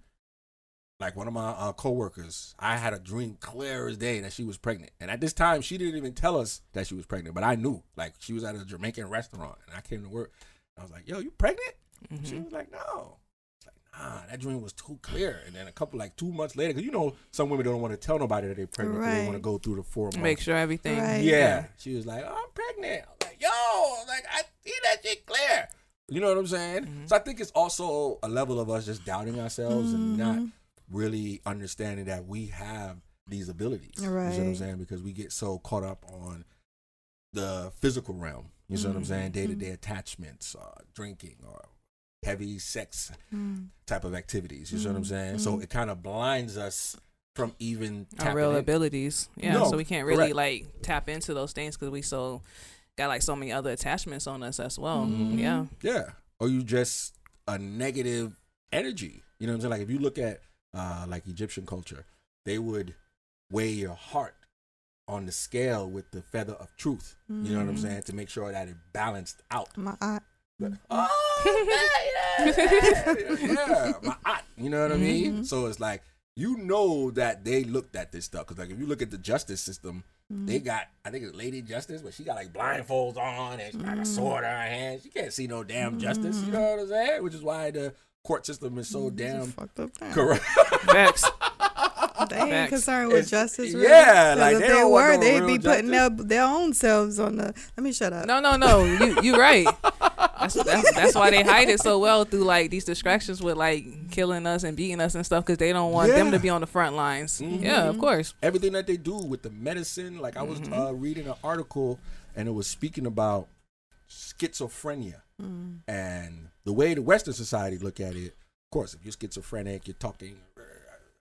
like one of my coworkers, I had a dream clear as day that she was pregnant. And at this time, she didn't even tell us that she was pregnant, but I knew. Like, she was at a Jamaican restaurant, and I came to work. I was like, yo, you pregnant? She was like, no. That dream was too clear. And then 2 months later, because you know some women don't want to tell nobody that they're pregnant. Right. They want to go through the 4 months. Make sure everything. Right. Yeah. She was like, oh, I'm pregnant. I was like, yo, like, I see that shit clear. You know what I'm saying? So I think it's also a level of us just doubting ourselves and not really understanding that we have these abilities. Right. You know what I'm saying? Because we get so caught up on the physical realm. You know what I'm saying? Day-to-day attachments, drinking, or heavy sex type of activities. You see what I'm saying? So it kind of blinds us from even our real abilities. Yeah. No, so we can't really like tap into those things because we got like so many other attachments on us as well. Yeah. Yeah. Or you just a negative energy. You know what I'm saying? Like, if you look at like Egyptian culture, they would weigh your heart on the scale with the feather of truth. You know what I'm saying? To make sure that it balanced out. My aunt. Yeah, my aunt. You know what I mean? So it's like, you know that they looked at this stuff. Because, like, if you look at the justice system, they got, I think it's Lady Justice, but she got like blindfolds on and she got a sword in her hand. She can't see no damn justice. You know what I'm saying? Which is why the court system is so damn fucked up. corrupt. Facts. They ain't concerned with justice. Really. Yeah, like, if they were, they'd be putting their own selves on the. Let me shut up. No. You right. That's why they hide it so well through like these distractions with like killing us and beating us and stuff, because they don't want them to be on the front lines. Yeah, of course. Everything that they do with the medicine. Like, I was reading an article and it was speaking about schizophrenia and the way the Western society look at it. Of course, if you're schizophrenic, you're talking.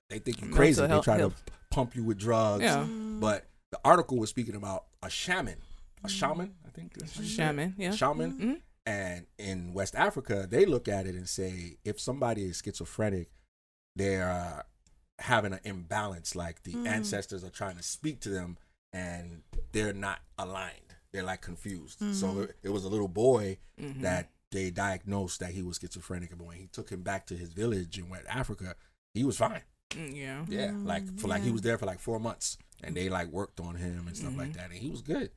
They think you're crazy. They try to pump you with drugs. Yeah. But the article was speaking about a shaman. A shaman, I think. Shaman, yeah. Shaman. Mm-hmm. And in West Africa, they look at it and say, if somebody is schizophrenic, they're having an imbalance. Like, the ancestors are trying to speak to them and they're not aligned. They're like confused. So it was a little boy that they diagnosed that he was schizophrenic, and when he took him back to his village and went to Africa, he was fine. Yeah. Yeah, like he was there for like 4 months, and they like worked on him and stuff like that, and he was good.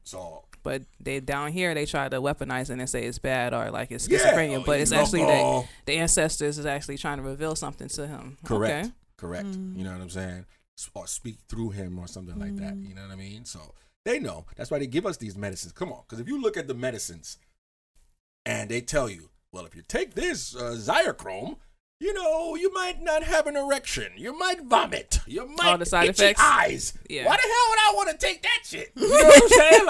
So, but they down here they try to weaponize it and say it's bad or like it's schizophrenia, but it's actually that the ancestors is actually trying to reveal something to him. Correct. Okay. Correct. You know what I'm saying? Or speak through him or something like that. You know what I mean? So they know. That's why they give us these medicines. Come on, because if you look at the medicines and they tell you, well, if you take this Zyachrome, you know, you might not have an erection. You might vomit. You might all the side itchy effects. eyes. Yeah. Why the hell would I want to take that shit? You know what I'm saying?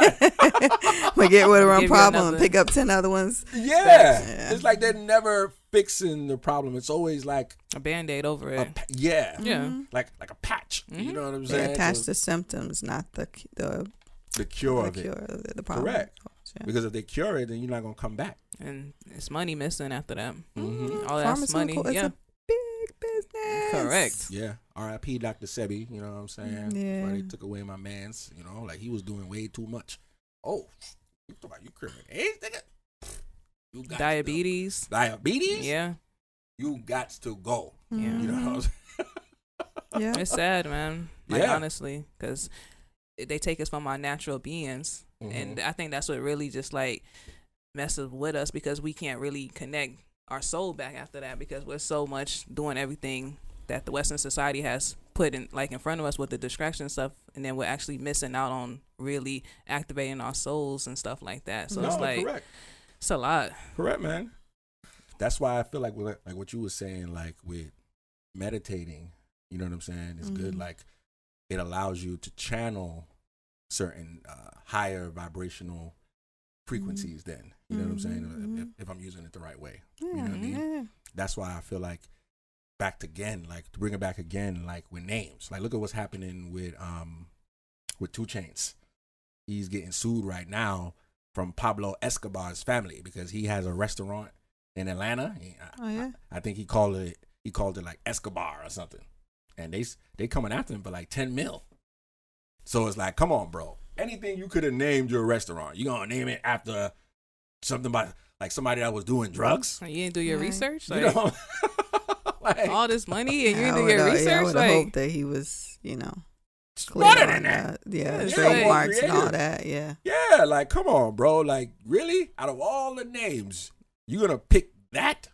Like, we get rid of one Give you problem another- and pick up 10 other ones. yeah. It's like they're never fixing the problem. It's always like A Band-Aid over it. yeah. Yeah. Like a patch. You know what I'm They saying? attach So the symptoms, not the cure of cure it. of the problem. Correct. Yeah. Because if they cure it, then you're not gonna come back. And it's money missing after that. Mm-hmm. All that's money. Pharmaceutical is Yeah. a big business. Correct. Yeah. R.I.P. Dr. Sebi. You know what I'm saying? Yeah. Why they took away my man's. You know, like he was doing way too much. Oh, you talking about you criminal AIDS, nigga? You got Diabetes. diabetes. Yeah. You got to go. Yeah. You know what I'm saying? Yeah. It's sad, man. Like, Yeah. honestly, because they take us from our natural beings. And I think that's what really just like messes with us, because we can't really connect our soul back after that, because we're so much doing everything that the Western society has put in like in front of us with the distraction stuff, and then we're actually missing out on really activating our souls and stuff like that. So No, it's like correct. it's a lot. Correct, man. That's why I feel like what you were saying, like with meditating, you know what I'm saying? It's good. Like it allows you to channel certain higher vibrational frequencies. Then you know what I'm saying? If I'm using it the right way, you know what I mean? Yeah. That's why I feel like back again, like to bring it back again, like with names. Like look at what's happening with 2 Chainz. He's getting sued right now from Pablo Escobar's family because he has a restaurant in Atlanta. I think he called it like Escobar or something, and they coming after him for like 10 mil. So it's like, come on, bro. Anything you could have named your restaurant, you gonna name it after something about like somebody that was doing drugs? You didn't do your research, You like know, like, all this money, and you I didn't do would your I research. would have Like hoped that he was, smarter clear than on that. Yeah, Yeah, trademarks and all creative. that. Yeah. Yeah, like come on, bro. Like really, out of all the names, you gonna pick that?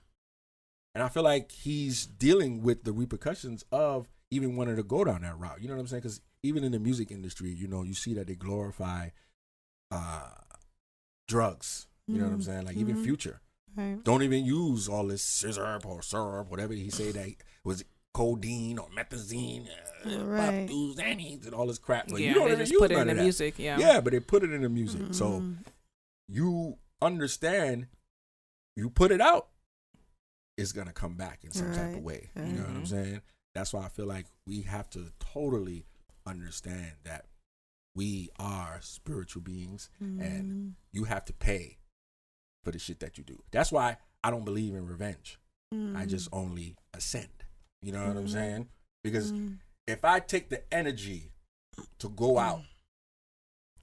And I feel like he's dealing with the repercussions of even wanting to go down that route. You know what I'm saying? Because even in the music industry, you know, you see that they glorify drugs. You know what I'm saying? Like even Future. Right. Don't even use all this scissor or syrup, whatever he say that was codeine or methazine, Right. xannies and all this crap. But yeah, you don't they even just use put it none in the of that. music. Yeah. Yeah, but they put it in the music. So you understand, you put it out, it's going to come back in some type of way. You know what I'm saying? That's why I feel like we have to totally understand that we are spiritual beings and you have to pay for the shit that you do. That's why I don't believe in revenge. I just only ascend. You know what I'm saying? Because if I take the energy to go out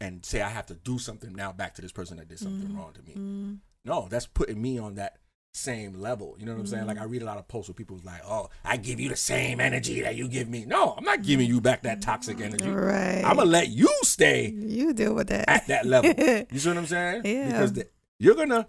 and say I have to do something now back to this person that did something wrong to me, no, that's putting me on that same level. You know what I'm saying? Like I read a lot of posts where people's like, oh, I give you the same energy that you give me. No, I'm not giving you back that toxic energy. Right. I'm going to let you stay You deal with that. at that level. You see what I'm saying? Yeah. Because you're going to,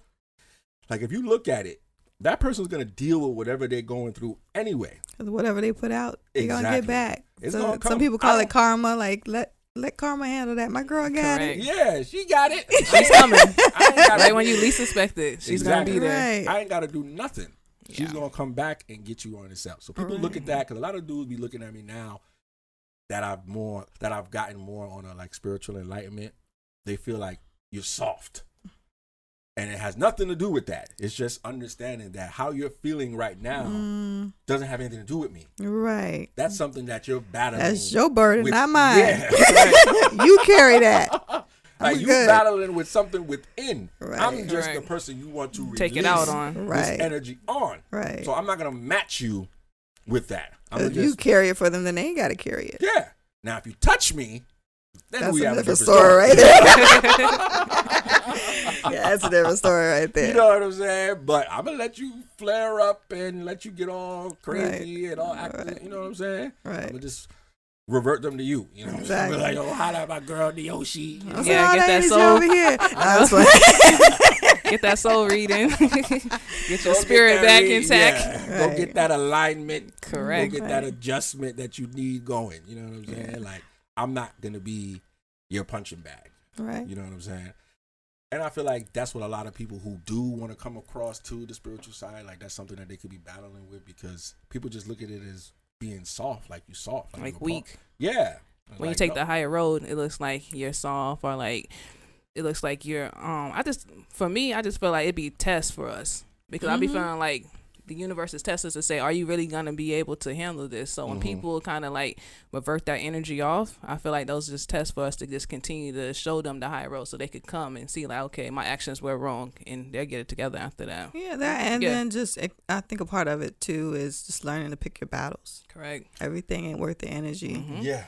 like if you look at it, that person's going to deal with whatever they're going through anyway. Because whatever they put out, they're going to get back. It's gonna come. Some people call it karma. Like, let karma handle that. My girl got Correct. it. Yeah, she got it. She's coming. I ain't gotta, Right when you least expect it, she's Exactly. gonna be there. Right. I ain't got to do nothing. She's Yeah. going to come back and get you on herself. So people look at that, because a lot of dudes be looking at me now that I've gotten more on a like spiritual enlightenment. They feel like you're soft. And it has nothing to do with that. It's just understanding that how you're feeling right now doesn't have anything to do with me. Right. That's something that you're battling. That's your burden, with. not mine. Yeah, right. You carry that. Like I'm you good. battling with something within. Right. I'm just the Right. person you want to Take it release out on. this Right. energy on. Right. So I'm not gonna match you with that. I'm If gonna you carry it for them, then they ain't got to carry it. yeah. Now if you touch me, That's a different story right there. Yeah, that's a different story right there. You know what I'm saying? But I'm gonna let you flare up and let you get all crazy and all acting. You know what I'm saying? Right. I'm gonna just revert them to you. You know, exactly. Like, oh, holla at my girl Neoshihy. You know? Yeah, get that soul over here. Get that soul reading. Get your spirit back intact. Yeah. Go get that alignment. Correct. Go get that adjustment that you need going. You know what I'm saying? Like, I'm not gonna be your punching bag. Right. You know what I'm saying? And I feel like that's what a lot of people who do want to come across to the spiritual side, like that's something that they could be battling with, because people just look at it as being soft, like you soft, like weak. Yeah. When you take the higher road, it looks like you're soft, or like it looks like you're. I just feel like it'd be a test for us, because I be feeling like the universe is testing us to say, are you really gonna be able to handle this? So when people kind of like revert that energy off, I feel like those are just tests for us to just continue to show them the high road, so they could come and see like, okay, my actions were wrong, and they'll get it together after that. Yeah, then just I think a part of it too is just learning to pick your battles. Correct. Everything ain't worth the energy. Yeah.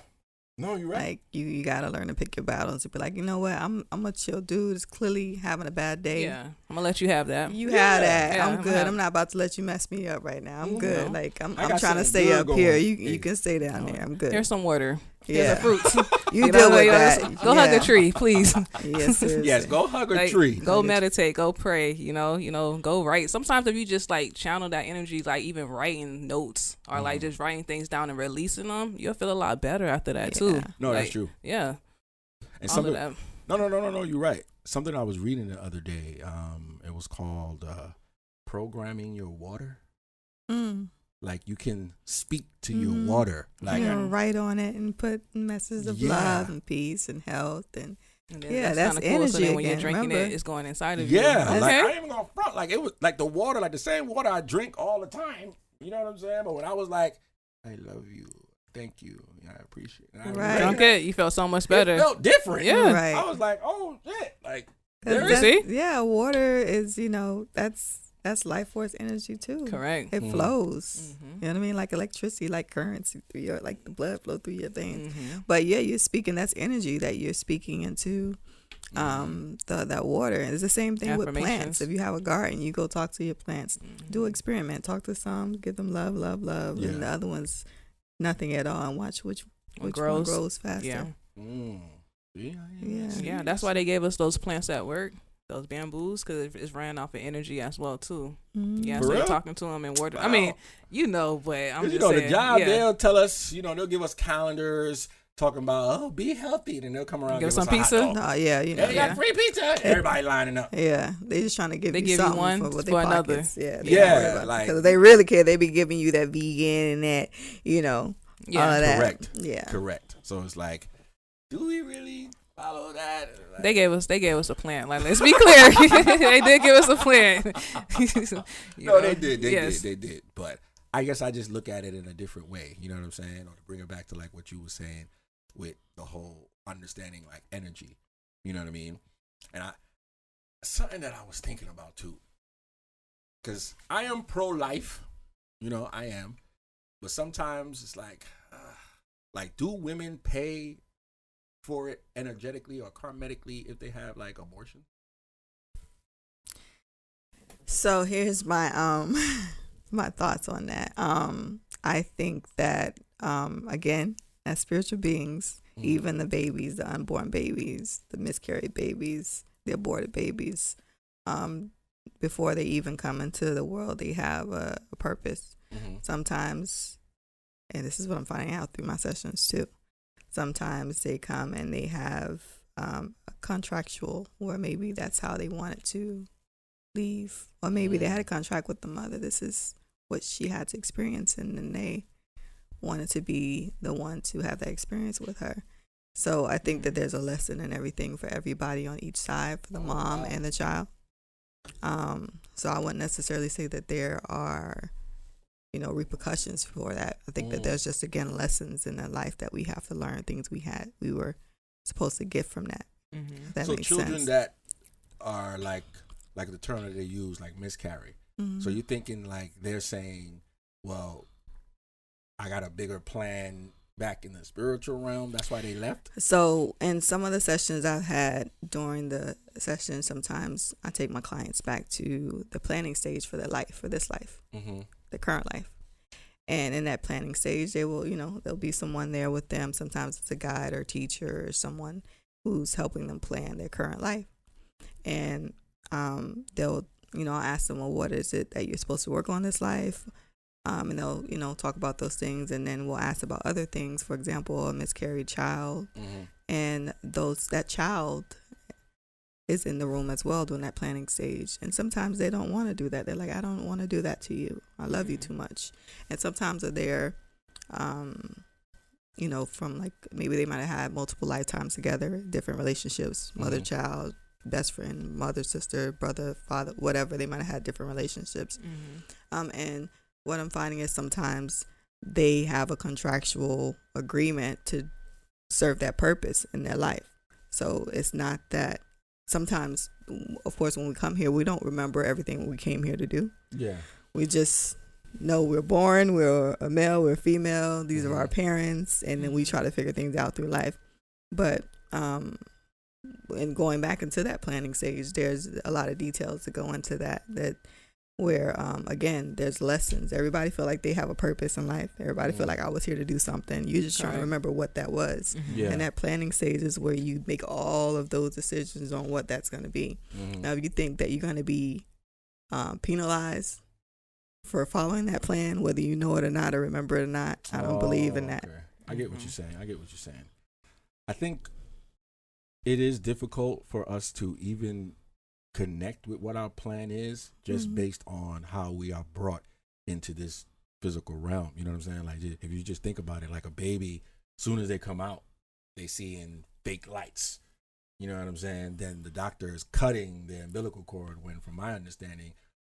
No, you're right. Like you gotta learn to pick your battles and be like, you know what, I'm a chill dude. It's clearly having a bad day. Yeah, I'm gonna let you have that. You have that. Yeah, I'm good. I'm not about to let you mess me up right now. I'm good. Like I'm trying to something stay good up going. here. You can stay down there. I'm good. Here's some water. Yeah. Here's the fruits. You deal with that. Go hug a tree, please. Yes, yes. Go hug a tree. Go meditate. Go pray. You know. Go write. Sometimes if you just like channel that energy, like even writing notes or like just writing things down and releasing them, you'll feel a lot better after that too. No, like, that's true. Yeah. And something. No. You're right. Something I was reading the other day. It was called programming your water. Like you can speak to your water, like write on it and put messages of love and peace and health and that's cool. energy. So then when you're again, drinking remember? it's going inside of you. Yeah, Okay. like I ain't even gonna front. Like it was like the water, like the same water I drink all the time. You know what I'm saying? But when I was like, I love you, thank you, I appreciate it. Right. Drunk it, you felt so much better. It felt different. Yeah. Right. I was like, oh shit, like water is that's life force energy too. Correct. It flows. You know what I mean? Like electricity, like currency through your, like the blood flow through your veins. But yeah, you're speaking. That's energy that you're speaking into. That water. And it's the same thing with plants. If you have a garden, you go talk to your plants. Do an experiment. Talk to some. Give them love, and the other ones nothing at all. And watch which one grows faster. Yeah. That's why they gave us those plants at work. Those bamboos, because it's ran off of energy as well too. Yeah, so you're talking to them in water. Wow. I mean, but I'm just saying. The job, they'll tell us, they'll give us calendars talking about, be healthy. Then they'll come around and give us some pizza. They got free pizza. Everybody lining up. Yeah, they just trying to give you something one for another. Pockets. Yeah, like because they really care. They be giving you that vegan and that, all of that. Correct. Yeah, correct. So it's like, do we really follow that? Like, they gave us a plan. Like, let's be clear, they did give us a plan. They did. But I guess I just look at it in a different way. You know what I'm saying? Or to bring it back to like what you were saying with the whole understanding like energy. You know what I mean? And something that I was thinking about too, because I am pro-life. I am, but sometimes it's like do women pay for it energetically or karmically if they have like abortion? So here's my my thoughts on that. I think that again, as spiritual beings, even the babies, the unborn babies, the miscarried babies, the aborted babies, before they even come into the world, they have a purpose. Sometimes, and this is what I'm finding out through my sessions too, sometimes they come and they have a contractual, or maybe that's how they wanted to leave, or maybe they had a contract with the mother. This is what she had to experience, and then they wanted to be the one to have that experience with her. So I think that there's a lesson in everything for everybody on each side, for the mom and the child. So I wouldn't necessarily say that there are repercussions for that. I think that there's just, again, lessons in their life that we have to learn, things we were supposed to get from that. That so makes children sense. that are like the term that they use, like miscarry. So you're thinking like they're saying, well, I got a bigger plan back in the spiritual realm? That's why they left? So in some of the sessions I've had during the session, sometimes I take my clients back to the planning stage for their life, for this life, the current life. And in that planning stage, they will, there'll be someone there with them. Sometimes it's a guide or teacher or someone who's helping them plan their current life. And they'll, ask them, well, what is it that you're supposed to work on this life? And they'll, talk about those things. And then we'll ask about other things. For example, a miscarried child. And that child is in the room as well during that planning stage. And sometimes they don't want to do that. They're like, I don't want to do that to you. I love you too much. And sometimes they're there, from like, maybe they might have had multiple lifetimes together, different relationships, mother, child, best friend, mother, sister, brother, father, whatever. They might have had different relationships. And what I'm finding is sometimes they have a contractual agreement to serve that purpose in their life. So it's not that sometimes, of course, when we come here, we don't remember everything we came here to do. Yeah. We just know we're born, we're a male, we're a female, these are our parents, and then we try to figure things out through life. But in going back into that planning stage, there's a lot of details that go into that where, again, there's lessons. Everybody feel like they have a purpose in life. Everybody feel like I was here to do something. You're just trying to remember what that was. And that planning stage is where you make all of those decisions on what that's going to be. Now, if you think that you're going to be penalized for following that plan, whether you know it or not or remember it or not, I don't believe in that. Okay. I get what you're saying. I think it is difficult for us to even connect with what our plan is just based on how we are brought into this physical realm. You know what I'm saying? Like, if you just think about it, like a baby, soon as they come out, they see in fake lights. You know what I'm saying? Then the doctor is cutting the umbilical cord when, from my understanding,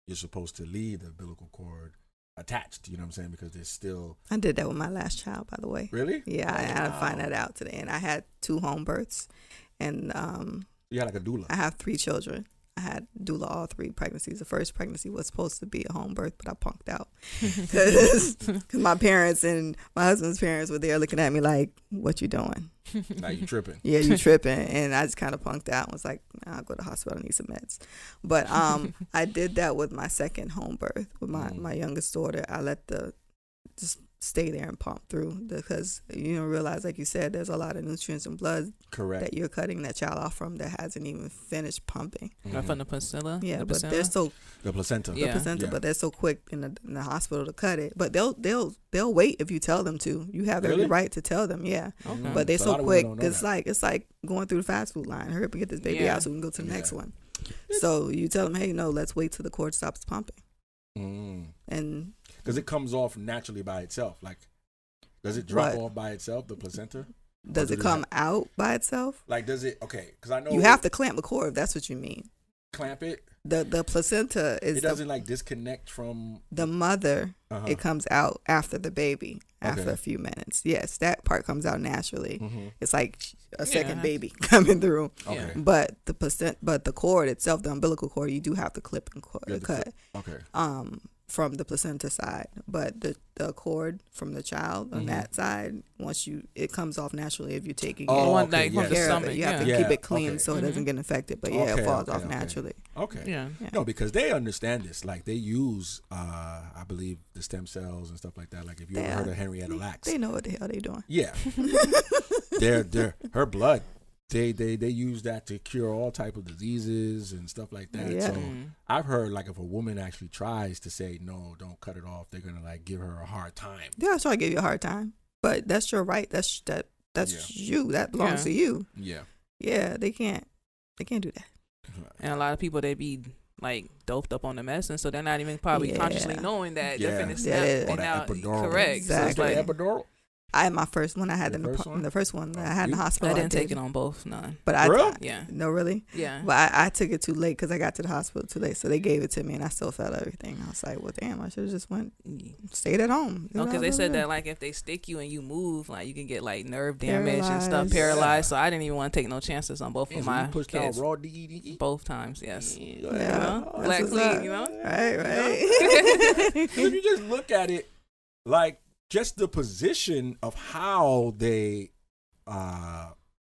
you're supposed to leave the umbilical cord attached. You know what I'm saying? Because there's still... I did that with my last child, by the way. Really? Yeah, I had to find that out today. And I had 2 home births. And you had like a doula? I have 3 children. I had doula all 3 pregnancies. The first pregnancy was supposed to be a home birth, but I punked out because my parents and my husband's parents were there looking at me like, "What you doing? Now you tripping?" Yeah, you tripping. And I just kind of punked out and was like, "I'll go to the hospital. I need some meds." But I did that with my second home birth with my youngest daughter. I let just stay there and pump through because you don't realize, like you said, there's a lot of nutrients and blood that you're cutting that child off from that hasn't even finished pumping. From the placenta? Yeah, but placenta? they're so... The placenta. The placenta, but they're so quick in the hospital to cut it. But they'll wait if you tell them to. You have every right to tell them, yeah. Okay. But they're so quick. It's like going through the fast food line. Hurry up and get this baby out so we can go to the next one. So you tell them, hey, no, let's wait till the cord stops pumping. And because it comes off naturally by itself. Like, does it drop off by itself, the placenta? Does it come out by itself? Like, does it? Okay, because I know you have to clamp the cord if that's what you mean. Clamp it. The placenta is. It doesn't like disconnect from the mother. It comes out after the baby, after a few minutes. Yes, that part comes out naturally. It's like a second baby coming through. Okay. But the cord itself, the umbilical cord, you do have to clip and cut. Okay. From the placenta side, but the cord from the child on that side, it comes off naturally if you're taking care of it. You have to keep it clean so it doesn't get infected. But it falls off naturally. Okay. Yeah. No, because they understand this. Like they use, I believe, the stem cells and stuff like that. Like if you ever heard of Henrietta Lacks, they know what the hell they're doing. Yeah. her blood. They use that to cure all type of diseases and stuff like that. Yeah. So I've heard like if a woman actually tries to say no, don't cut it off, they're gonna like give her a hard time. Yeah, I'll try to give you a hard time, but that's your right. That's you. That belongs to you. Yeah. Yeah, they can't do that. And a lot of people, they be like doped up on the medicine, so they're not even probably consciously knowing that they're finna snap. And now, correct. Exactly. So it's like, epidural. I had my first one. I had the first one I had in the hospital. I didn't take it on both, none. But no, really? Yeah. But I took it too late because I got to the hospital too late. So they gave it to me and I still felt everything. I was like, well, damn, I should have just stayed at home. No, because they said that like if they stick you and you move, like you can get like nerve damage and stuff, paralyzed. So I didn't even want to take no chances on both of my pushed kids. Out raw DED? Both times, yes. Yeah. Black clean, you know? Right. If you just look at it, like, just the position of how they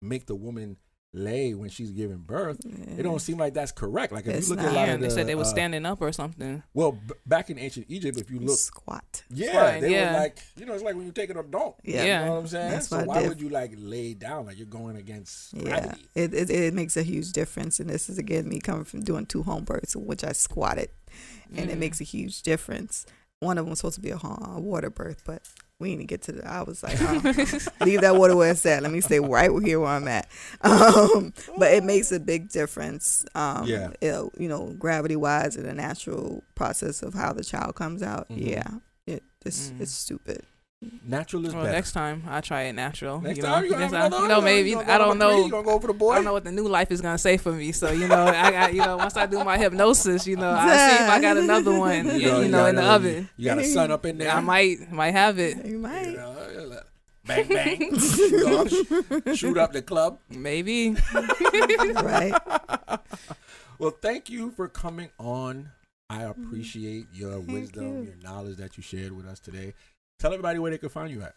make the woman lay when she's giving birth, it don't seem like that's correct. Like if you look at a lot of they the, said they were standing up or something. well, back in ancient Egypt, if you look, squat. they were like, it's like when you're taking a dump. Yeah. You know what I'm saying? That's So what why would you like lay down like you're going against gravity? It makes a huge difference, and this is again me coming from doing 2 home births, which I squatted, and it makes a huge difference. One of them was supposed to be a water birth, but we didn't get to the. I was like, leave that water where it's at. Let me stay right here where I'm at. But it makes a big difference. Gravity wise and the natural process of how the child comes out. Mm-hmm. It's stupid. Natural is better. Next time I try it natural. Next time maybe I don't know. You gonna go for the boy? I don't know what the new life is gonna say for me. So I got once I do my hypnosis, I see if I got another one. In the oven. You got a son up in there. I might have it. You might. Bang bang. Shoot up the club. Maybe. Right. Well, thank you for coming on. I appreciate your wisdom, your knowledge that you shared with us today. Tell everybody where they can find you at.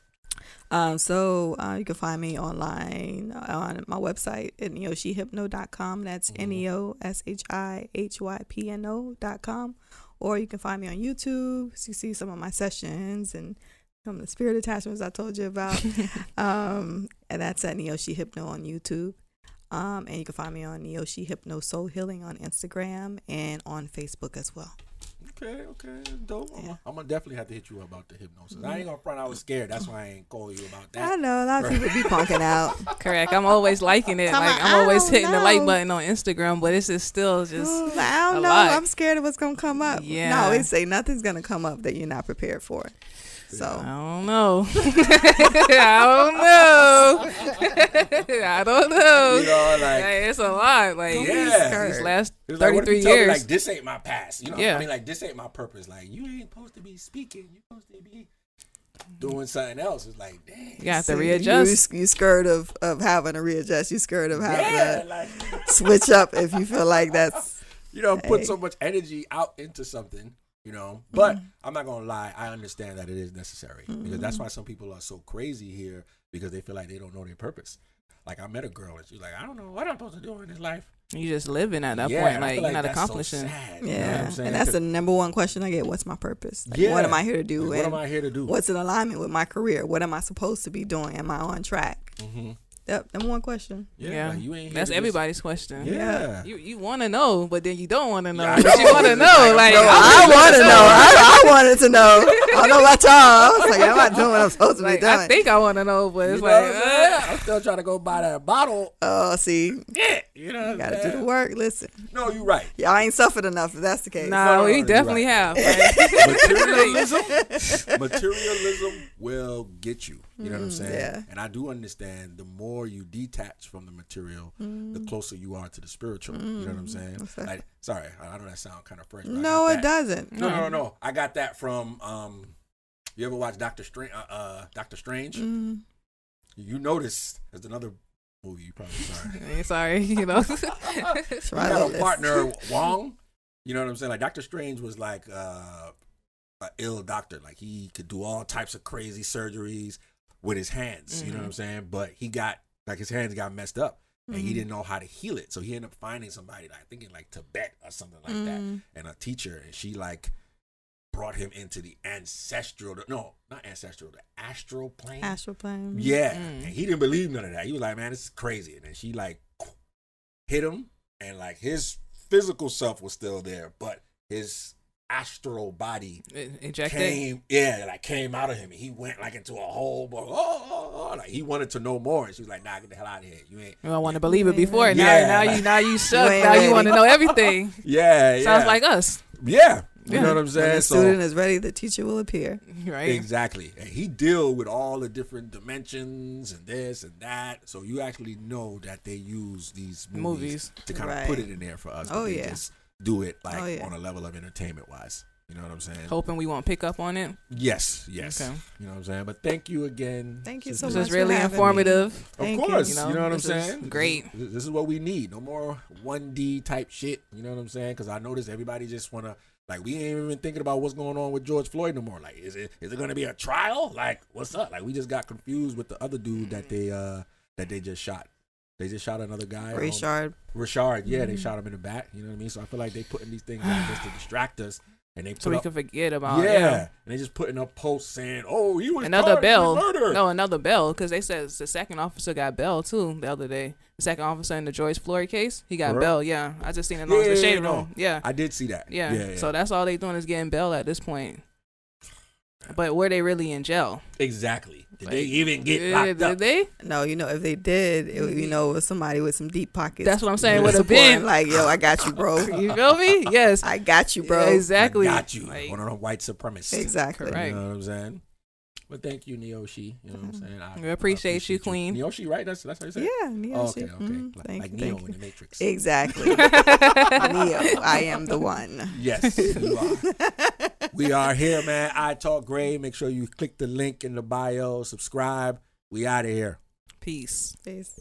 So you can find me online on my website at neoshihypno.com. That's neoshihypno.com. Or you can find me on YouTube. So you see some of my sessions and some of the spirit attachments I told you about. And that's at Neoshihy on YouTube. And you can find me on Neoshihy Soul Healing on Instagram and on Facebook as well. Okay, dope. Yeah. I'm gonna definitely have to hit you about the hypnosis. I ain't gonna front. I was scared. That's why I ain't call you about that. I know a lot of people be punking out. Correct. I'm always liking it. I'm always hitting the like button on Instagram, but it's just still just. I don't know. Lot. I'm scared of what's gonna come up. Yeah. No, they say nothing's gonna come up that you're not prepared for. So I don't know. I don't know. It's a lot. These last 33 years. Like this ain't my past. I mean, like this ain't my purpose. Like you ain't supposed to be speaking. You're supposed to be doing something else. It's like, dang. You have to readjust. You scared of having to readjust. You scared of having to switch up if you feel like that's. Put so much energy out into something. But I'm not gonna lie, I understand that it is necessary because that's why some people are so crazy here because they feel like they don't know their purpose. Like I met a girl and she's like, I don't know what I'm supposed to do in this life. You just living at that point, like you're not accomplishing. So sad, yeah, you know what I'm saying? And that's the number one question I get: what's my purpose? Like, yeah, what am I here to do? What am I here to do? What's in alignment with my career? What am I supposed to be doing? Am I on track? Mm-hmm. Yep, number one question. Yeah, like you ain't that's everybody's question. Yeah, you want to know, but then you don't want to know. Yeah, but you want to know. Like I want to know. I wanted to know. I don't know about y'all. I was like, I'm not doing what I'm supposed to be doing. I think I want to know, but it's I'm still trying to go buy that bottle. Oh, see, yeah, you gotta do the work. Listen, no, you're right. Y'all ain't suffered enough if that's the case. No, we definitely have. Materialism will get you. You know what I'm saying? Yeah. And I do understand the more you detach from the material, the closer you are to the spiritual. You know what I'm saying? Exactly. Like, sorry, I know that sounds kind of fresh. No, it doesn't. No. I got that from. You ever watch Doctor Strange? You notice there's another movie. You probably sorry. You got a partner, Wong. You know what I'm saying? Like Doctor Strange was like an ill doctor. Like he could do all types of crazy surgeries with his hands. You know what I'm saying? But he got his hands got messed up and he didn't know how to heal it. So he ended up finding somebody, I think in like Tibet or something like that, and a teacher, and she like brought him into the astral plane. Astral plane. Yeah. And he didn't believe none of that. He was like, man, this is crazy. And then she like hit him, and like his physical self was still there, but his astral body came out of him, and he went like into a whole like he wanted to know more, and she was like, nah, get the hell out of here. You don't want to believe it before. Now you shook. Now you want to know everything. Sounds like us. You know what I'm saying? When the student is ready, the teacher will appear. Right. Exactly. And he deal with all the different dimensions and this and that. So you actually know that they use these movies to kind of put it in there for us. Oh, they just do it like on a level of entertainment wise. You know what I'm saying? Hoping we won't pick up on it. Yes. Okay. You know what I'm saying? But thank you again. Thank you so much. This is really informative. Of course. You know what I'm saying? Great. This is what we need. No more 1D type shit. You know what I'm saying? Because I notice everybody just want to Like, we ain't even thinking about what's going on with George Floyd no more. Like, is it going to be a trial? Like, what's up? Like, we just got confused with the other dude that they just shot. They just shot another guy. Rashard, yeah, they shot him in the back. You know what I mean? So I feel like they putting these things out just to distract us. And they so we can forget about and they just putting up posts saying, "Oh, he was another bell." Murder. No, another bell, because they said the second officer got bail too the other day. The second officer in the George Floyd case, he got bail. Yeah, I just seen it on the shade room. Yeah, I did see that. Yeah. So that's all they doing is getting bail at this point. But were they really in jail? Exactly. Did they even get locked up? Did they? No, if they did, it was somebody with some deep pockets. That's what I'm saying. Would have been like, yo, I got you, bro. You feel me? Yes, I got you, bro. Exactly. I got you. One of the white supremacists. Exactly. Correct. You know what I'm saying? But thank you, Neoshihy. You know what I'm saying? We appreciate you, Queen. Neoshihy, right? That's how you say it? Yeah, Neoshihy. Oh, okay. Like Neo in the Matrix. Exactly. Neo, I am the one. Yes, you are. We are here, man. I Talk Gray. Make sure you click the link in the bio. Subscribe. We out of here. Peace. Peace.